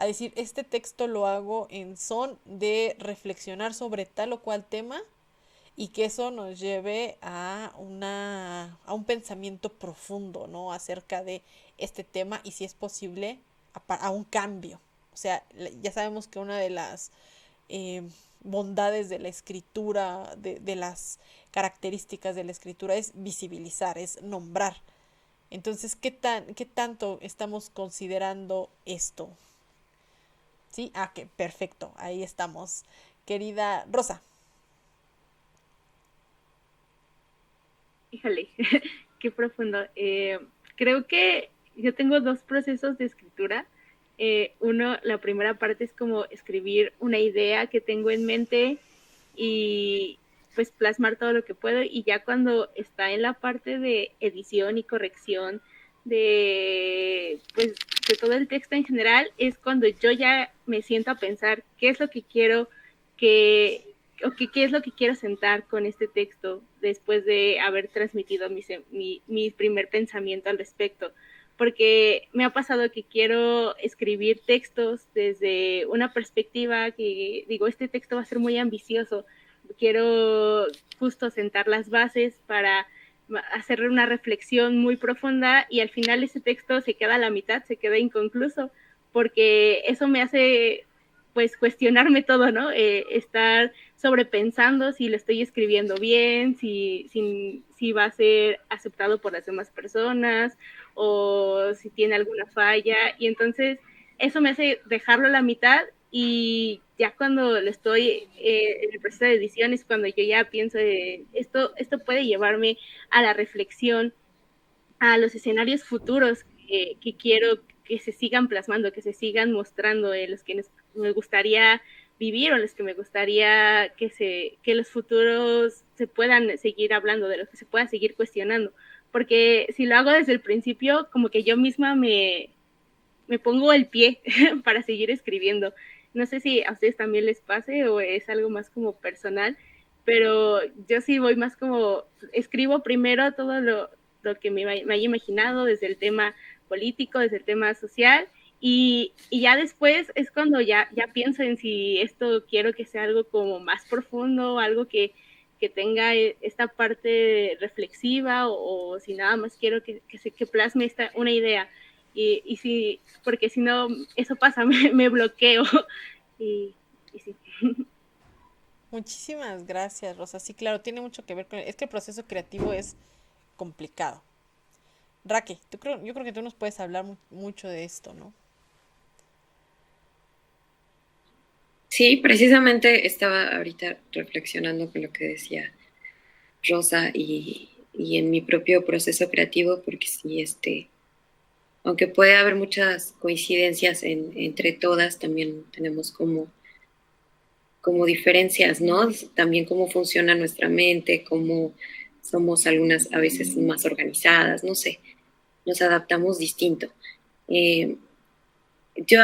decir, este texto lo hago en son de reflexionar sobre tal o cual tema y que eso nos lleve a un pensamiento profundo, ¿no? Acerca de este tema y si es posible a un cambio. O sea, ya sabemos que una de las bondades de la escritura, de las características de la escritura es visibilizar, es nombrar. Entonces, ¿qué tanto estamos considerando esto? ¿Sí? Ah, que perfecto, ahí estamos. Querida Rosa. Híjole, qué profundo. Creo que yo tengo dos procesos de escritura. Uno, la primera parte es como escribir una idea que tengo en mente y pues plasmar todo lo que puedo, y ya cuando está en la parte de edición y corrección de todo el texto en general, es cuando yo ya me siento a pensar qué es lo que quiero qué es lo que quiero sentar con este texto después de haber transmitido mi primer pensamiento al respecto. Porque me ha pasado que quiero escribir textos desde una perspectiva que digo, este texto va a ser muy ambicioso, quiero justo sentar las bases para hacer una reflexión muy profunda, y al final ese texto se queda a la mitad, se queda inconcluso, porque eso me hace pues cuestionarme todo, ¿no? Estar sobrepensando si lo estoy escribiendo bien, si va a ser aceptado por las demás personas o si tiene alguna falla, y entonces eso me hace dejarlo a la mitad, y ya cuando lo estoy en el proceso de edición es cuando yo ya pienso esto puede llevarme a la reflexión, a los escenarios futuros que quiero que se sigan plasmando, que se sigan mostrando, los que me gustaría vivir o los que me gustaría que los futuros se puedan seguir hablando, de los que se pueda seguir cuestionando. Porque si lo hago desde el principio, como que yo misma me pongo el pie para seguir escribiendo. No sé si a ustedes también les pase o es algo más como personal, pero yo sí voy más como, escribo primero todo lo que me haya imaginado desde el tema político, desde el tema social, y ya después es cuando ya pienso en si esto quiero que sea algo como más profundo, algo que tenga esta parte reflexiva, o si nada más quiero que plasme una idea. Y sí, porque si no, eso pasa, me bloqueo. Y sí. Muchísimas gracias, Rosa. Sí, claro, tiene mucho que ver con... Es que el proceso creativo es complicado. Raque, yo creo que tú nos puedes hablar mucho de esto, ¿no? Sí, precisamente estaba ahorita reflexionando con lo que decía Rosa y en mi propio proceso creativo, porque sí, aunque puede haber muchas coincidencias entre todas, también tenemos como diferencias, ¿no? También cómo funciona nuestra mente, cómo somos algunas a veces más organizadas, no sé, nos adaptamos distinto. Yo,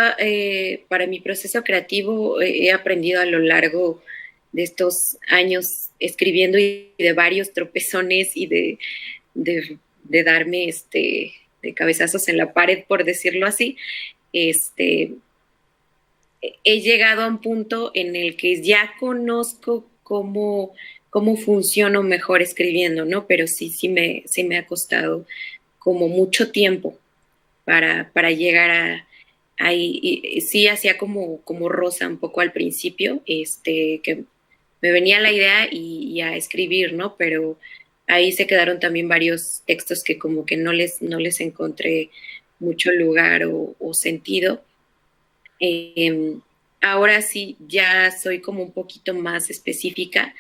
para mi proceso creativo, he aprendido a lo largo de estos años escribiendo y de varios tropezones y de darme de cabezazos en la pared, por decirlo así, he llegado a un punto en el que ya conozco cómo funciono mejor escribiendo, ¿no? Pero sí me ha costado como mucho tiempo para llegar ahí. Y sí hacía como Rosa un poco al principio, que me venía la idea y a escribir, ¿no? Pero ahí se quedaron también varios textos que como que no les encontré mucho lugar o sentido. Ahora sí ya soy como un poquito más específica.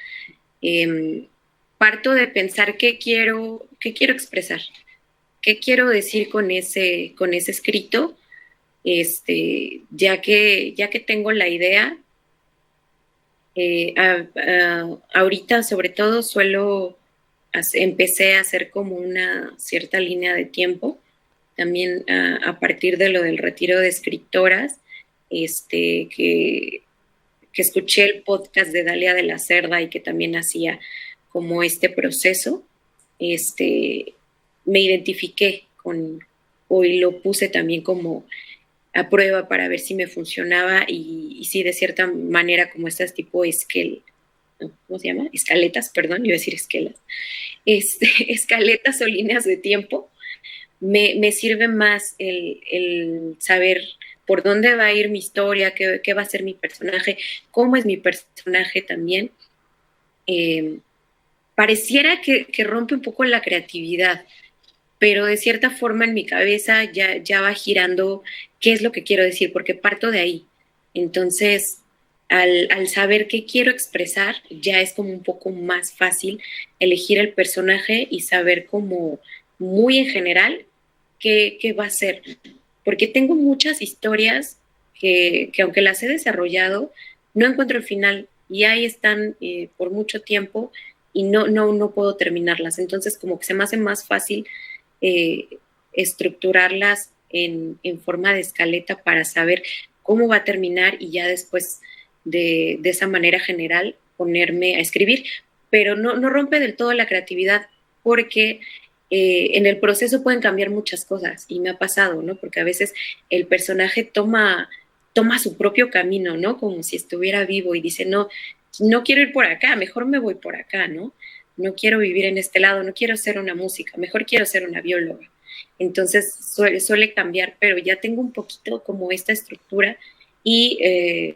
Parto de pensar qué quiero expresar, qué quiero decir con ese escrito. Ya que tengo la idea, ahorita sobre todo empecé a hacer como una cierta línea de tiempo, también a partir de lo del retiro de escritoras, que escuché el podcast de Dalia de la Cerda y que también hacía como este proceso, me identifiqué y lo puse también como a prueba para ver si me funcionaba y si de cierta manera como estas tipo ¿cómo se llama? Escaletas, perdón, iba a decir esquelas. Escaletas o líneas de tiempo, me sirve más el saber por dónde va a ir mi historia, qué va a ser mi personaje, cómo es mi personaje también. Pareciera que rompe un poco la creatividad, pero de cierta forma en mi cabeza ya va girando qué es lo que quiero decir, porque parto de ahí. Entonces, al saber qué quiero expresar, ya es como un poco más fácil elegir el personaje y saber como muy en general qué va a ser. Porque tengo muchas historias que aunque las he desarrollado, no encuentro el final y ahí están por mucho tiempo y no puedo terminarlas. Entonces, como que se me hace más fácil estructurarlas en forma de escaleta para saber cómo va a terminar y ya después de esa manera general ponerme a escribir, pero no rompe del todo la creatividad porque en el proceso pueden cambiar muchas cosas y me ha pasado, ¿no? Porque a veces el personaje toma su propio camino, ¿no? Como si estuviera vivo y dice, no quiero ir por acá, mejor me voy por acá, ¿no? No quiero vivir en este lado, no quiero ser una música, mejor quiero ser una bióloga. Entonces suele cambiar, pero ya tengo un poquito como esta estructura y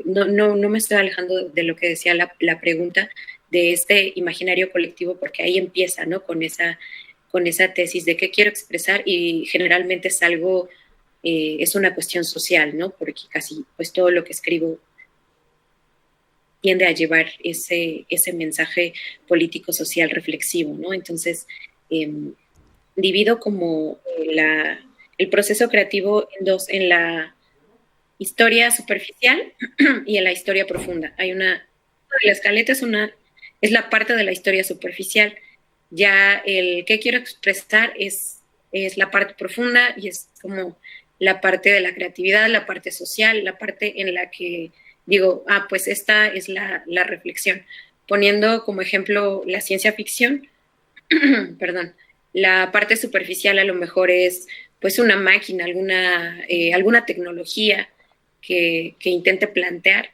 no me estoy alejando de lo que decía la pregunta de este imaginario colectivo, porque ahí empieza, ¿no? Con esa tesis de qué quiero expresar y generalmente es una cuestión social, ¿no? Porque casi pues todo lo que escribo tiende a llevar ese mensaje político, social, reflexivo, ¿no? Entonces, divido como el proceso creativo en dos, en la historia superficial y en la historia profunda. Hay la escaleta es la parte de la historia superficial. Ya el que quiero expresar es la parte profunda y es como la parte de la creatividad, la parte social, la parte en la que digo, pues esta es la reflexión. Poniendo como ejemplo la ciencia ficción, perdón, la parte superficial a lo mejor es pues una máquina, alguna tecnología que intente plantear,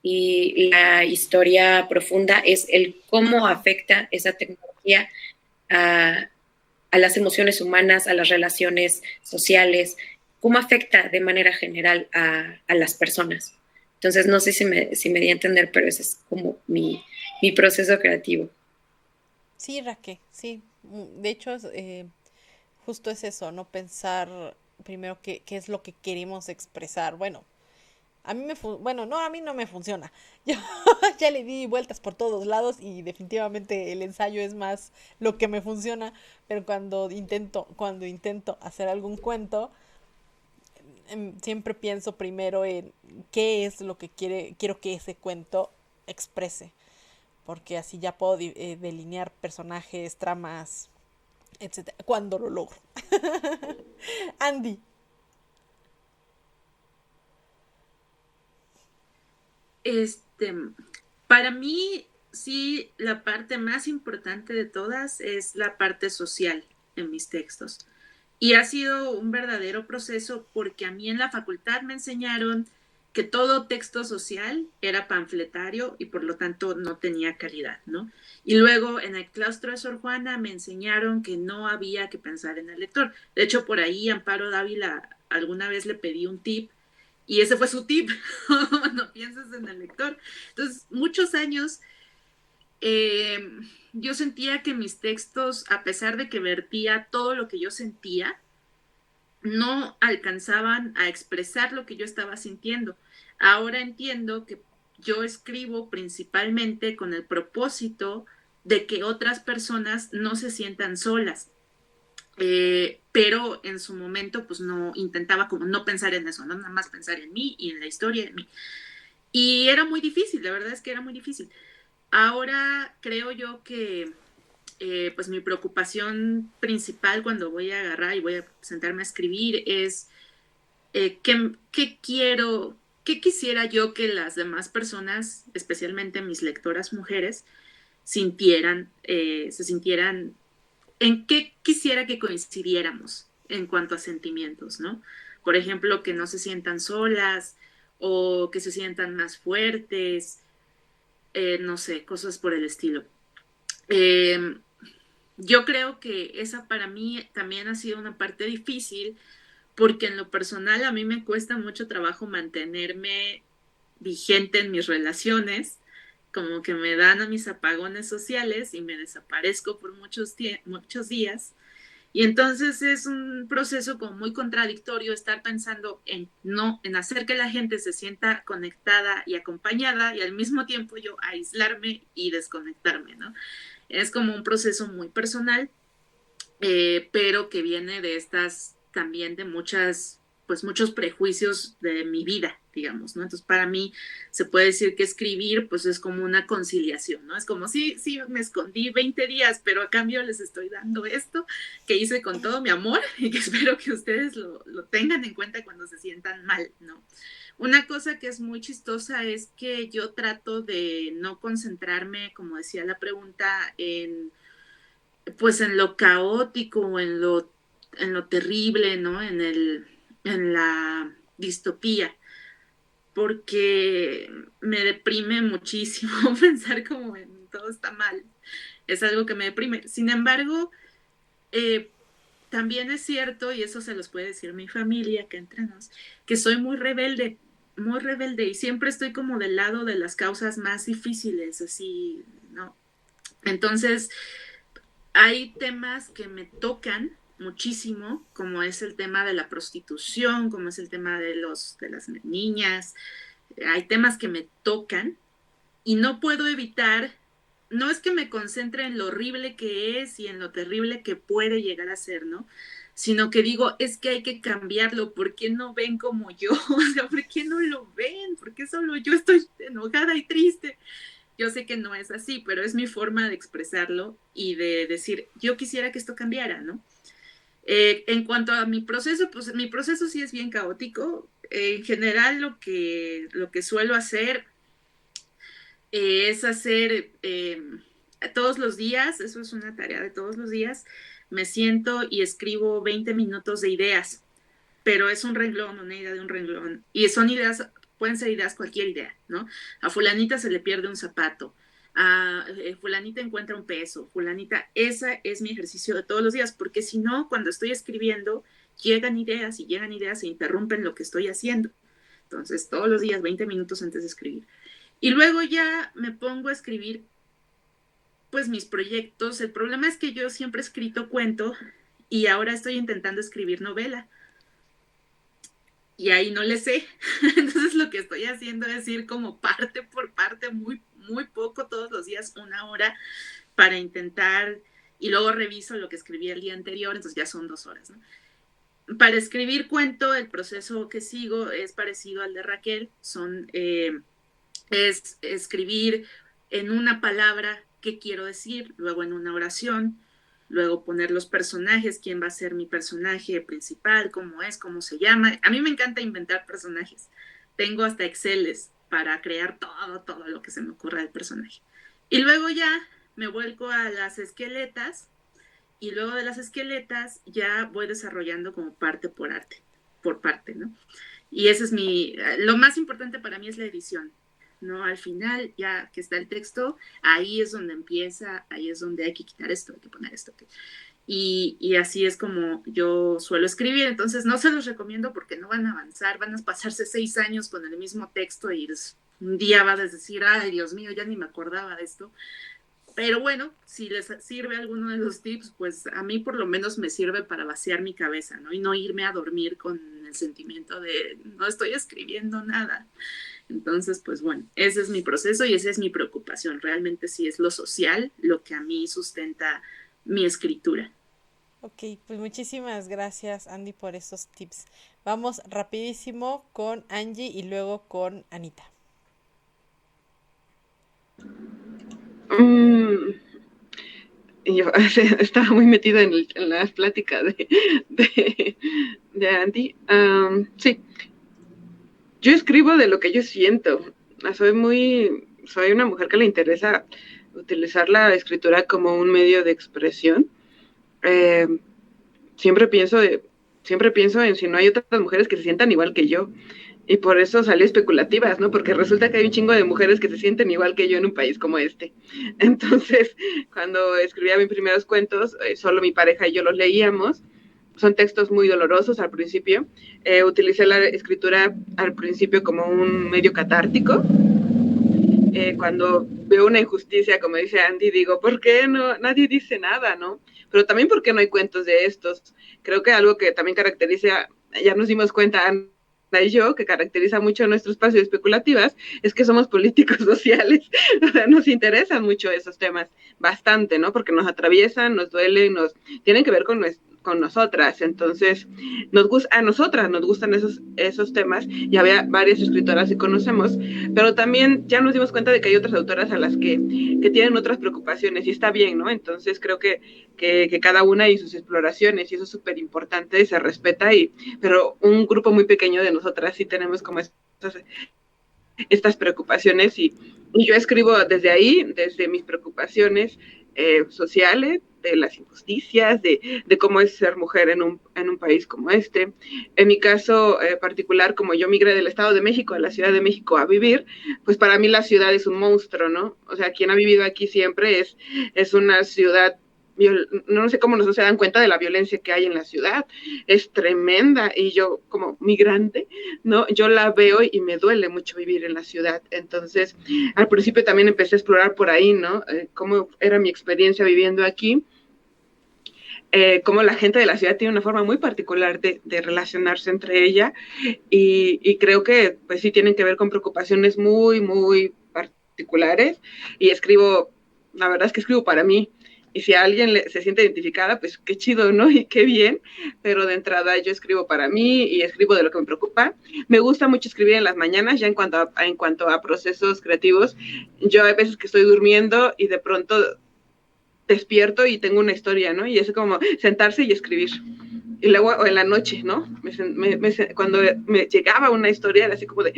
y la historia profunda es el cómo afecta esa tecnología a las emociones humanas, a las relaciones sociales, cómo afecta de manera general a las personas. Entonces, no sé si me di a entender, pero ese es como mi proceso creativo. Sí, Raquel, sí. De hecho, justo es eso, no pensar primero qué es lo que queremos expresar. Bueno, a mí no me funciona. Yo ya le di vueltas por todos lados y definitivamente el ensayo es más lo que me funciona, pero cuando intento hacer algún cuento, siempre pienso primero en qué es lo que quiero que ese cuento exprese, porque así ya puedo delinear personajes, tramas, etcétera, cuando lo logro. Andy. Para mí, sí, la parte más importante de todas es la parte social en mis textos. Y ha sido un verdadero proceso porque a mí en la facultad me enseñaron que todo texto social era panfletario y por lo tanto no tenía calidad, ¿no? Y luego en el claustro de Sor Juana me enseñaron que no había que pensar en el lector. De hecho, por ahí Amparo Dávila alguna vez le pedí un tip y ese fue su tip, no pienses en el lector. Entonces, muchos años yo sentía que mis textos, a pesar de que vertía todo lo que yo sentía, no alcanzaban a expresar lo que yo estaba sintiendo. Ahora entiendo que yo escribo principalmente con el propósito de que otras personas no se sientan solas. Pero en su momento pues no intentaba como no pensar en eso, ¿no? Nada más pensar en mí y en la historia de mí. Y era muy difícil, la verdad es que era muy difícil. Ahora creo yo que pues mi preocupación principal cuando voy a agarrar y voy a sentarme a escribir es qué quisiera yo que las demás personas, especialmente mis lectoras mujeres, se sintieran, en qué quisiera que coincidiéramos en cuanto a sentimientos, ¿no? Por ejemplo, que no se sientan solas o que se sientan más fuertes, no sé, cosas por el estilo. Yo creo que esa para mí también ha sido una parte difícil porque en lo personal a mí me cuesta mucho trabajo mantenerme vigente en mis relaciones, como que me dan a mis apagones sociales y me desaparezco por muchos días. Y entonces es un proceso como muy contradictorio estar pensando en hacer que la gente se sienta conectada y acompañada y al mismo tiempo yo aislarme y desconectarme, ¿no? Es como un proceso muy personal, pero que viene de también de muchos prejuicios de mi vida, digamos, ¿no? Entonces, para mí se puede decir que escribir, pues es como una conciliación, ¿no? Es como, sí, me escondí 20 días, pero a cambio les estoy dando esto que hice con todo mi amor y que espero que ustedes lo tengan en cuenta cuando se sientan mal, ¿no? Una cosa que es muy chistosa es que yo trato de no concentrarme, como decía la pregunta, pues en lo caótico, en lo terrible, ¿no? En la distopía, porque me deprime muchísimo pensar como en todo está mal. Es algo que me deprime. Sin embargo, también es cierto, y eso se los puede decir mi familia, que entre nos, que soy muy rebelde y siempre estoy como del lado de las causas más difíciles, así, ¿no? Entonces, hay temas que me tocan muchísimo, como es el tema de la prostitución, como es el tema de las niñas. Hay temas que me tocan y no puedo evitar, no es que me concentre en lo horrible que es y en lo terrible que puede llegar a ser, ¿no? sino que digo, es que hay que cambiarlo, ¿por qué no ven como yo? O sea, ¿por qué no lo ven? ¿Por qué solo yo estoy enojada y triste? Yo sé que no es así, pero es mi forma de expresarlo y de decir, yo quisiera que esto cambiara, ¿no? En cuanto a mi proceso, pues mi proceso sí es bien caótico. En general lo que suelo hacer es hacer todos los días, eso es una tarea de todos los días, me siento y escribo 20 minutos de ideas, pero es un renglón, una idea de un renglón, y son ideas, pueden ser ideas, cualquier idea, ¿no? A fulanita se le pierde un zapato, a fulanita encuentra un peso, fulanita, ese es mi ejercicio de todos los días, porque si no, cuando estoy escribiendo, llegan ideas e interrumpen lo que estoy haciendo. Entonces, todos los días, 20 minutos antes de escribir. Y luego ya me pongo a escribir pues mis proyectos. El problema es que yo siempre he escrito cuento y ahora estoy intentando escribir novela. Y ahí no le sé. Entonces lo que estoy haciendo es ir como parte por parte, muy, muy poco, todos los días, 1 hora, para intentar, y luego reviso lo que escribí el día anterior, entonces ya son 2 horas, ¿no? Para escribir cuento, el proceso que sigo es parecido al de Raquel, es escribir en una palabra qué quiero decir, luego en una oración, luego poner los personajes, quién va a ser mi personaje principal, cómo es, cómo se llama. A mí me encanta inventar personajes. Tengo hasta Exceles para crear todo lo que se me ocurra del personaje. Y luego ya me vuelco a las esqueletas y luego de las esqueletas ya voy desarrollando como parte por parte, ¿no? Y ese es lo más importante para mí es la edición, ¿no? Al final, ya que está el texto, ahí es donde empieza, ahí es donde hay que quitar esto, hay que poner esto. Y así es como yo suelo escribir. Entonces no se los recomiendo porque no van a avanzar, van a pasarse 6 años con el mismo texto y un día vas a decir, ay, Dios mío, ya ni me acordaba de esto. Pero bueno, si les sirve alguno de los tips, pues a mí por lo menos me sirve para vaciar mi cabeza, ¿no? Y no irme a dormir con el sentimiento de no estoy escribiendo nada. Entonces, pues bueno, ese es mi proceso y esa es mi preocupación. Realmente sí es lo social lo que a mí sustenta mi escritura. Ok, pues muchísimas gracias, Andy, por estos tips. Vamos rapidísimo con Angie y luego con Anita. Yo estaba muy metida en las pláticas de Andy. Sí, yo escribo de lo que yo siento. Soy una mujer que le interesa utilizar la escritura como un medio de expresión. Siempre pienso en si no hay otras mujeres que se sientan igual que yo. Y por eso salí especulativas, ¿no? Porque resulta que hay un chingo de mujeres que se sienten igual que yo en un país como este. Entonces, cuando escribía mis primeros cuentos, solo mi pareja y yo los leíamos. Son textos muy dolorosos al principio. Utilicé la escritura al principio como un medio catártico. Cuando veo una injusticia, como dice Andy, digo, ¿por qué no? Nadie dice nada, ¿no? Pero también, ¿por qué no hay cuentos de estos? Creo que algo que también caracteriza, ya nos dimos cuenta, y yo, que caracteriza mucho nuestro espacio de especulativas, es que somos políticos sociales. O sea, nos interesan mucho esos temas, bastante, ¿no? Porque nos atraviesan, nos duelen, tienen que ver con nosotras. Entonces, a nosotras nos gustan esos temas, y había varias escritoras que conocemos, pero también ya nos dimos cuenta de que hay otras autoras a las que tienen otras preocupaciones, y está bien, ¿no? Entonces creo que cada una y sus exploraciones, y eso es súper importante y se respeta, pero un grupo muy pequeño de nosotras sí tenemos como estas preocupaciones, y yo escribo desde ahí, desde mis preocupaciones sociales, de las injusticias, de cómo es ser mujer en un país como este. En mi caso particular, como yo migré del Estado de México a la Ciudad de México a vivir, pues para mí la ciudad es un monstruo, ¿no? O sea, quien ha vivido aquí siempre es una ciudad, no sé cómo no se dan cuenta de la violencia que hay en la ciudad, es tremenda, y yo como migrante, ¿no? Yo la veo y me duele mucho vivir en la ciudad. Entonces, al principio también empecé a explorar por ahí, ¿no? Cómo era mi experiencia viviendo aquí, cómo la gente de la ciudad tiene una forma muy particular de relacionarse entre ella, y creo que pues sí tienen que ver con preocupaciones muy, muy particulares, y la verdad es que escribo para mí. y si a alguien se siente identificada, pues qué chido, ¿no? Y qué bien, pero de entrada yo escribo para mí y escribo de lo que me preocupa. Me gusta mucho escribir en las mañanas, ya en cuanto a procesos creativos. Yo hay veces que estoy durmiendo y de pronto despierto y tengo una historia, ¿no? Y es como sentarse y escribir. Y luego, o en la noche, ¿no? Cuando me llegaba una historia, así como de,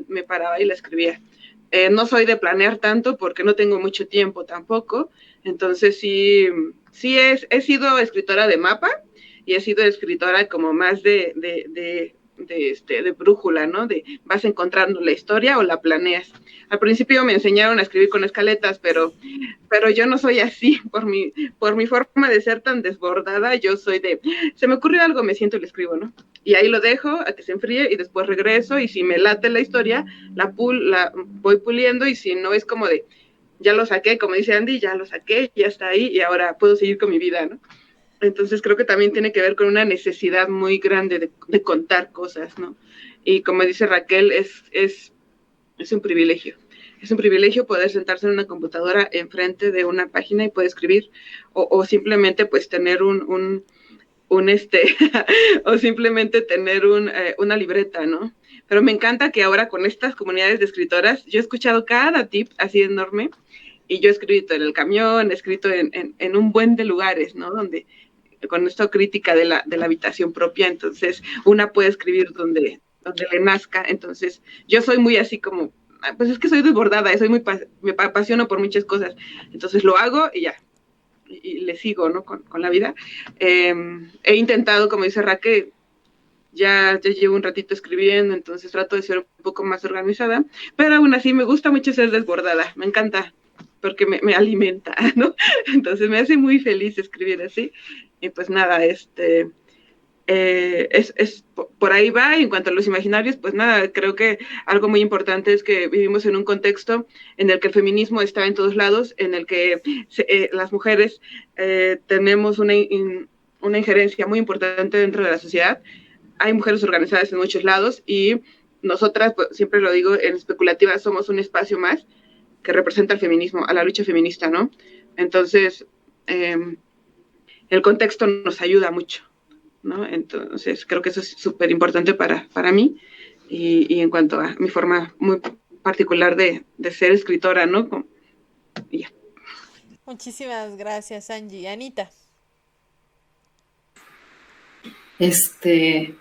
me paraba y la escribía. No soy de planear tanto porque no tengo mucho tiempo tampoco, entonces sí he sido escritora de mapa y he sido escritora como más de brújula, ¿no? De vas encontrando la historia o la planeas. Al principio me enseñaron a escribir con escaletas, pero yo no soy así, por mi forma de ser tan desbordada, yo soy de, se me ocurrió algo, me siento y lo escribo, ¿no? Y ahí lo dejo a que se enfríe y después regreso, y si me late la historia, la voy puliendo, y si no es como de, ya lo saqué, como dice Andy, ya lo saqué, ya está ahí, y ahora puedo seguir con mi vida, ¿no? Entonces creo que también tiene que ver con una necesidad muy grande de contar cosas, ¿no? Y como dice Raquel, es un privilegio. Es un privilegio poder sentarse en una computadora enfrente de una página y poder escribir, o simplemente pues tener o simplemente tener una libreta, ¿no? Pero me encanta que ahora con estas comunidades de escritoras, yo he escuchado cada tip así enorme, y yo he escrito en el camión, he escrito en un buen de lugares, ¿no? Donde con esta crítica de la habitación propia, entonces una puede escribir donde le nazca. Entonces yo soy muy así como, pues es que soy desbordada, me apasiono por muchas cosas, entonces lo hago y ya, y le sigo, ¿no? Con la vida. He intentado, como dice Raquel, ya llevo un ratito escribiendo, entonces trato de ser un poco más organizada, pero aún así me gusta mucho ser desbordada, me encanta, porque me alimenta, ¿no? Entonces me hace muy feliz escribir así, y pues nada, por ahí va. Y en cuanto a los imaginarios, pues nada, creo que algo muy importante es que vivimos en un contexto en el que el feminismo está en todos lados, en el que las mujeres tenemos una injerencia muy importante dentro de la sociedad. Hay mujeres organizadas en muchos lados, y nosotras, pues, siempre lo digo, en Especulativa somos un espacio más que representa al feminismo, a la lucha feminista, ¿no? Entonces, el contexto nos ayuda mucho, ¿no? Entonces creo que eso es súper importante para mí, y en cuanto a mi forma muy particular de ser escritora, ¿no? Y ya. Muchísimas gracias, Angie. Anita.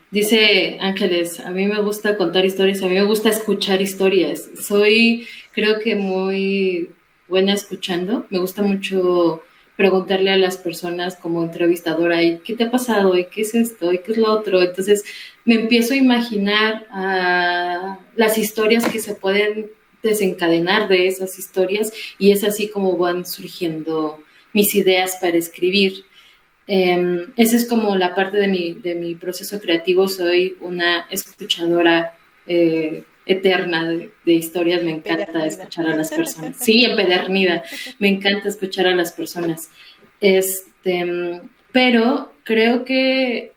Dice Ángeles, a mí me gusta contar historias, a mí me gusta escuchar historias. Soy, creo que muy buena escuchando. Me gusta mucho preguntarle a las personas como entrevistadora, ¿y qué te ha pasado? ¿Y qué es esto? ¿Y qué es lo otro? Entonces me empiezo a imaginar las historias que se pueden desencadenar de esas historias, y es así como van surgiendo mis ideas para escribir. Esa es como la parte de mi proceso creativo. Soy una escuchadora eterna de historias. Me encanta escuchar a las personas. Sí, empedernida. Me encanta escuchar a las personas. Pero creo que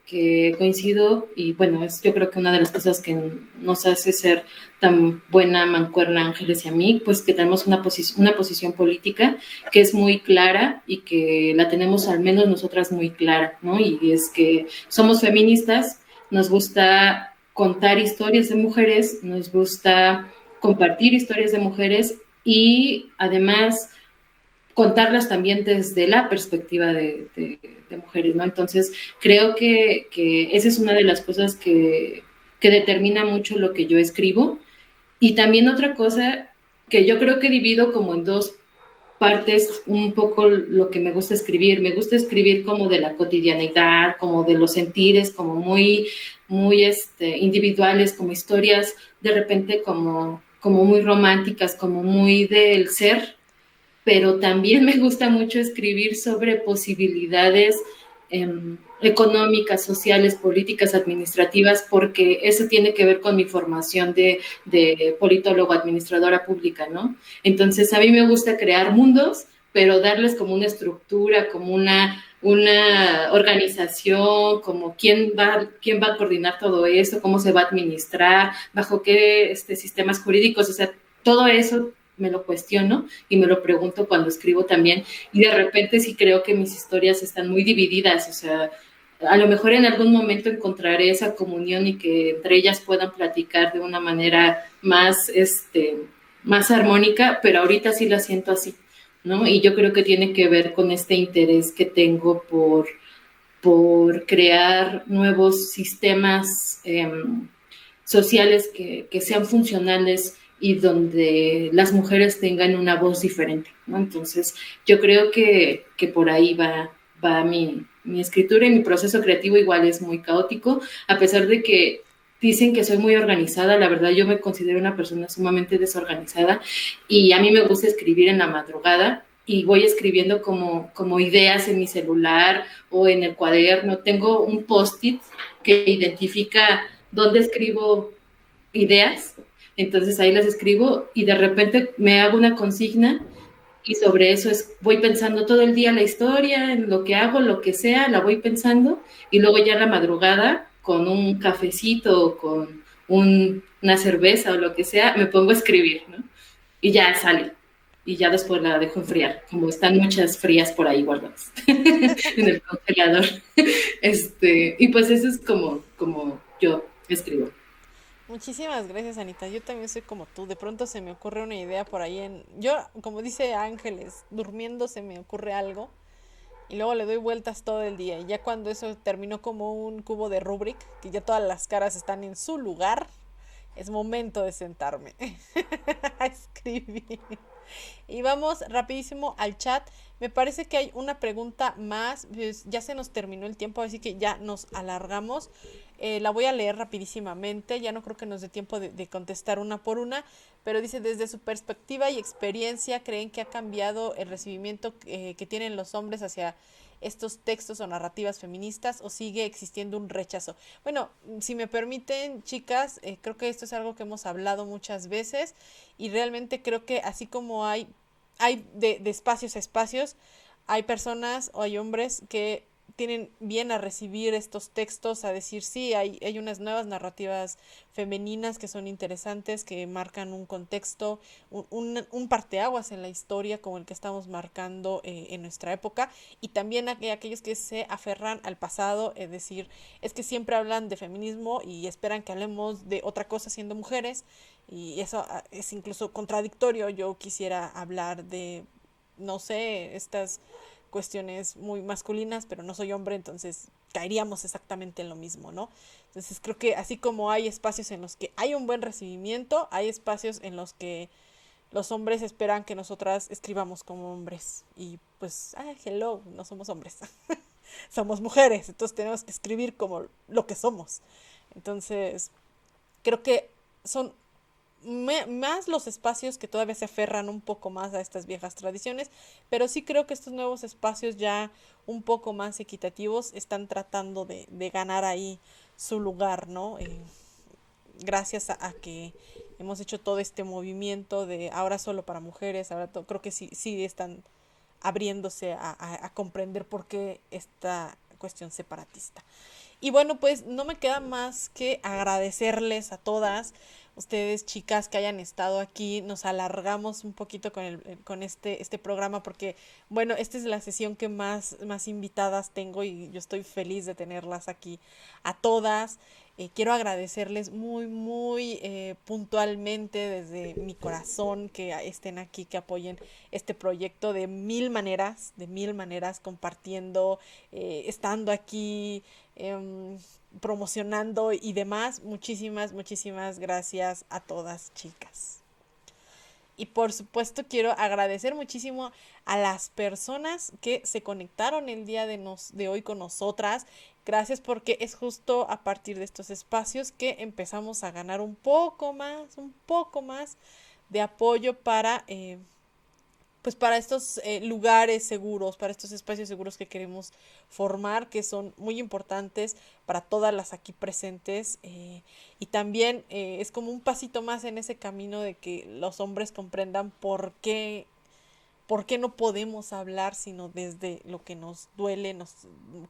coincido, y bueno, yo creo que una de las cosas que nos hace ser tan buena mancuerna Ángeles y a mí, pues que tenemos una posición política que es muy clara, y que la tenemos al menos nosotras muy clara, ¿no? Y es que somos feministas, nos gusta contar historias de mujeres, nos gusta compartir historias de mujeres, y además contarlas también desde la perspectiva de mujeres, ¿no? Entonces, creo que esa es una de las cosas que determina mucho lo que yo escribo. Y también otra cosa que yo creo que divido como en dos partes un poco lo que me gusta escribir. Me gusta escribir como de la cotidianidad, como de los sentires, como muy individuales, como historias de repente como muy románticas, como muy del ser. Pero también me gusta mucho escribir sobre posibilidades económicas, sociales, políticas, administrativas, porque eso tiene que ver con mi formación de politólogo, administradora pública, ¿no? Entonces, a mí me gusta crear mundos, pero darles como una estructura, como una organización, como quién va a coordinar todo eso, cómo se va a administrar, bajo qué sistemas jurídicos, o sea, todo eso me lo cuestiono y me lo pregunto cuando escribo también, y de repente sí creo que mis historias están muy divididas, o sea, a lo mejor en algún momento encontraré esa comunión y que entre ellas puedan platicar de una manera más, más armónica, pero ahorita sí la siento así, ¿no? Y yo creo que tiene que ver con este interés que tengo por crear nuevos sistemas sociales que sean funcionales y donde las mujeres tengan una voz diferente, ¿no? Entonces, yo creo que por ahí va mi escritura, y mi proceso creativo igual es muy caótico, a pesar de que dicen que soy muy organizada. La verdad, yo me considero una persona sumamente desorganizada, y a mí me gusta escribir en la madrugada, y voy escribiendo como ideas en mi celular o en el cuaderno. Tengo un post-it que identifica dónde escribo ideas, entonces ahí las escribo y de repente me hago una consigna, y sobre eso voy pensando todo el día la historia, en lo que hago, lo que sea, la voy pensando, y luego ya en la madrugada, con un cafecito o con una cerveza o lo que sea, me pongo a escribir, ¿no? Y ya sale. Y ya después la dejo enfriar, como están muchas frías por ahí guardadas en el congelador. Y pues eso es como yo escribo. Muchísimas gracias, Anita. Yo también soy como tú. De pronto se me ocurre una idea por ahí Yo, como dice Ángeles, durmiendo se me ocurre algo y luego le doy vueltas todo el día. Y ya cuando eso terminó como un cubo de Rubik, que ya todas las caras están en su lugar, es momento de sentarme a escribir. Y vamos rapidísimo al chat. Me parece que hay una pregunta más. Pues ya se nos terminó el tiempo, así que ya nos alargamos. La voy a leer rapidísimamente. Ya no creo que nos dé tiempo de contestar una por una. Pero dice, desde su perspectiva y experiencia, ¿creen que ha cambiado el recibimiento que tienen los hombres hacia estos textos o narrativas feministas, o sigue existiendo un rechazo? Bueno, si me permiten, chicas, creo que esto es algo que hemos hablado muchas veces, y realmente creo que así como hay de espacios a espacios, hay personas o hay hombres que tienen bien a recibir estos textos, a decir sí, hay unas nuevas narrativas femeninas que son interesantes, que marcan un contexto, un parteaguas en la historia como el que estamos marcando en nuestra época, y también aquellos que se aferran al pasado, es decir, es que siempre hablan de feminismo y esperan que hablemos de otra cosa siendo mujeres, y eso es incluso contradictorio. Yo quisiera hablar de, no sé, estas cuestiones muy masculinas, pero no soy hombre, entonces caeríamos exactamente en lo mismo, ¿no? Entonces creo que así como hay espacios en los que hay un buen recibimiento, hay espacios en los que los hombres esperan que nosotras escribamos como hombres, y pues, hello, no somos hombres, somos mujeres, entonces tenemos que escribir como lo que somos. Entonces creo que son más los espacios que todavía se aferran un poco más a estas viejas tradiciones, pero sí creo que estos nuevos espacios ya un poco más equitativos están tratando de ganar ahí su lugar, ¿no? Gracias a que hemos hecho todo este movimiento de ahora solo para mujeres, ahora creo que sí están abriéndose a comprender por qué esta cuestión separatista. Y bueno, pues no me queda más que agradecerles a todas ustedes, chicas, que hayan estado aquí. Nos alargamos un poquito con este programa porque, bueno, esta es la sesión que más invitadas tengo, y yo estoy feliz de tenerlas aquí a todas. Quiero agradecerles muy puntualmente desde mi corazón que estén aquí, que apoyen este proyecto de mil maneras, compartiendo, estando aquí, promocionando y demás. Muchísimas gracias a todas, chicas. Y por supuesto quiero agradecer muchísimo a las personas que se conectaron el día de hoy con nosotras. Gracias, porque es justo a partir de estos espacios que empezamos a ganar un poco más de apoyo para pues para estos lugares seguros, para estos espacios seguros que queremos formar, que son muy importantes para todas las aquí presentes, y también es como un pasito más en ese camino de que los hombres comprendan por qué no podemos hablar sino desde lo que nos duele, nos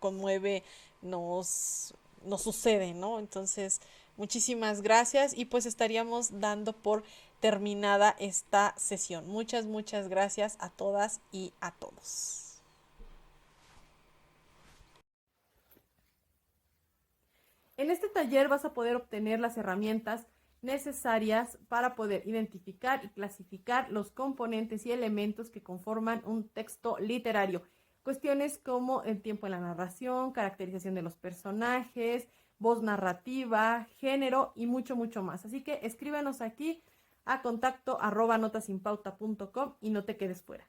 conmueve, nos sucede, ¿no? Entonces, Muchísimas gracias y pues estaríamos dando por terminada esta sesión. Muchas gracias a todas y a todos. En este taller vas a poder obtener las herramientas necesarias para poder identificar y clasificar los componentes y elementos que conforman un texto literario. Cuestiones como el tiempo en la narración, caracterización de los personajes, voz narrativa, género y mucho más. Así que escríbenos aquí a contacto@notasinpauta.com y no te quedes fuera.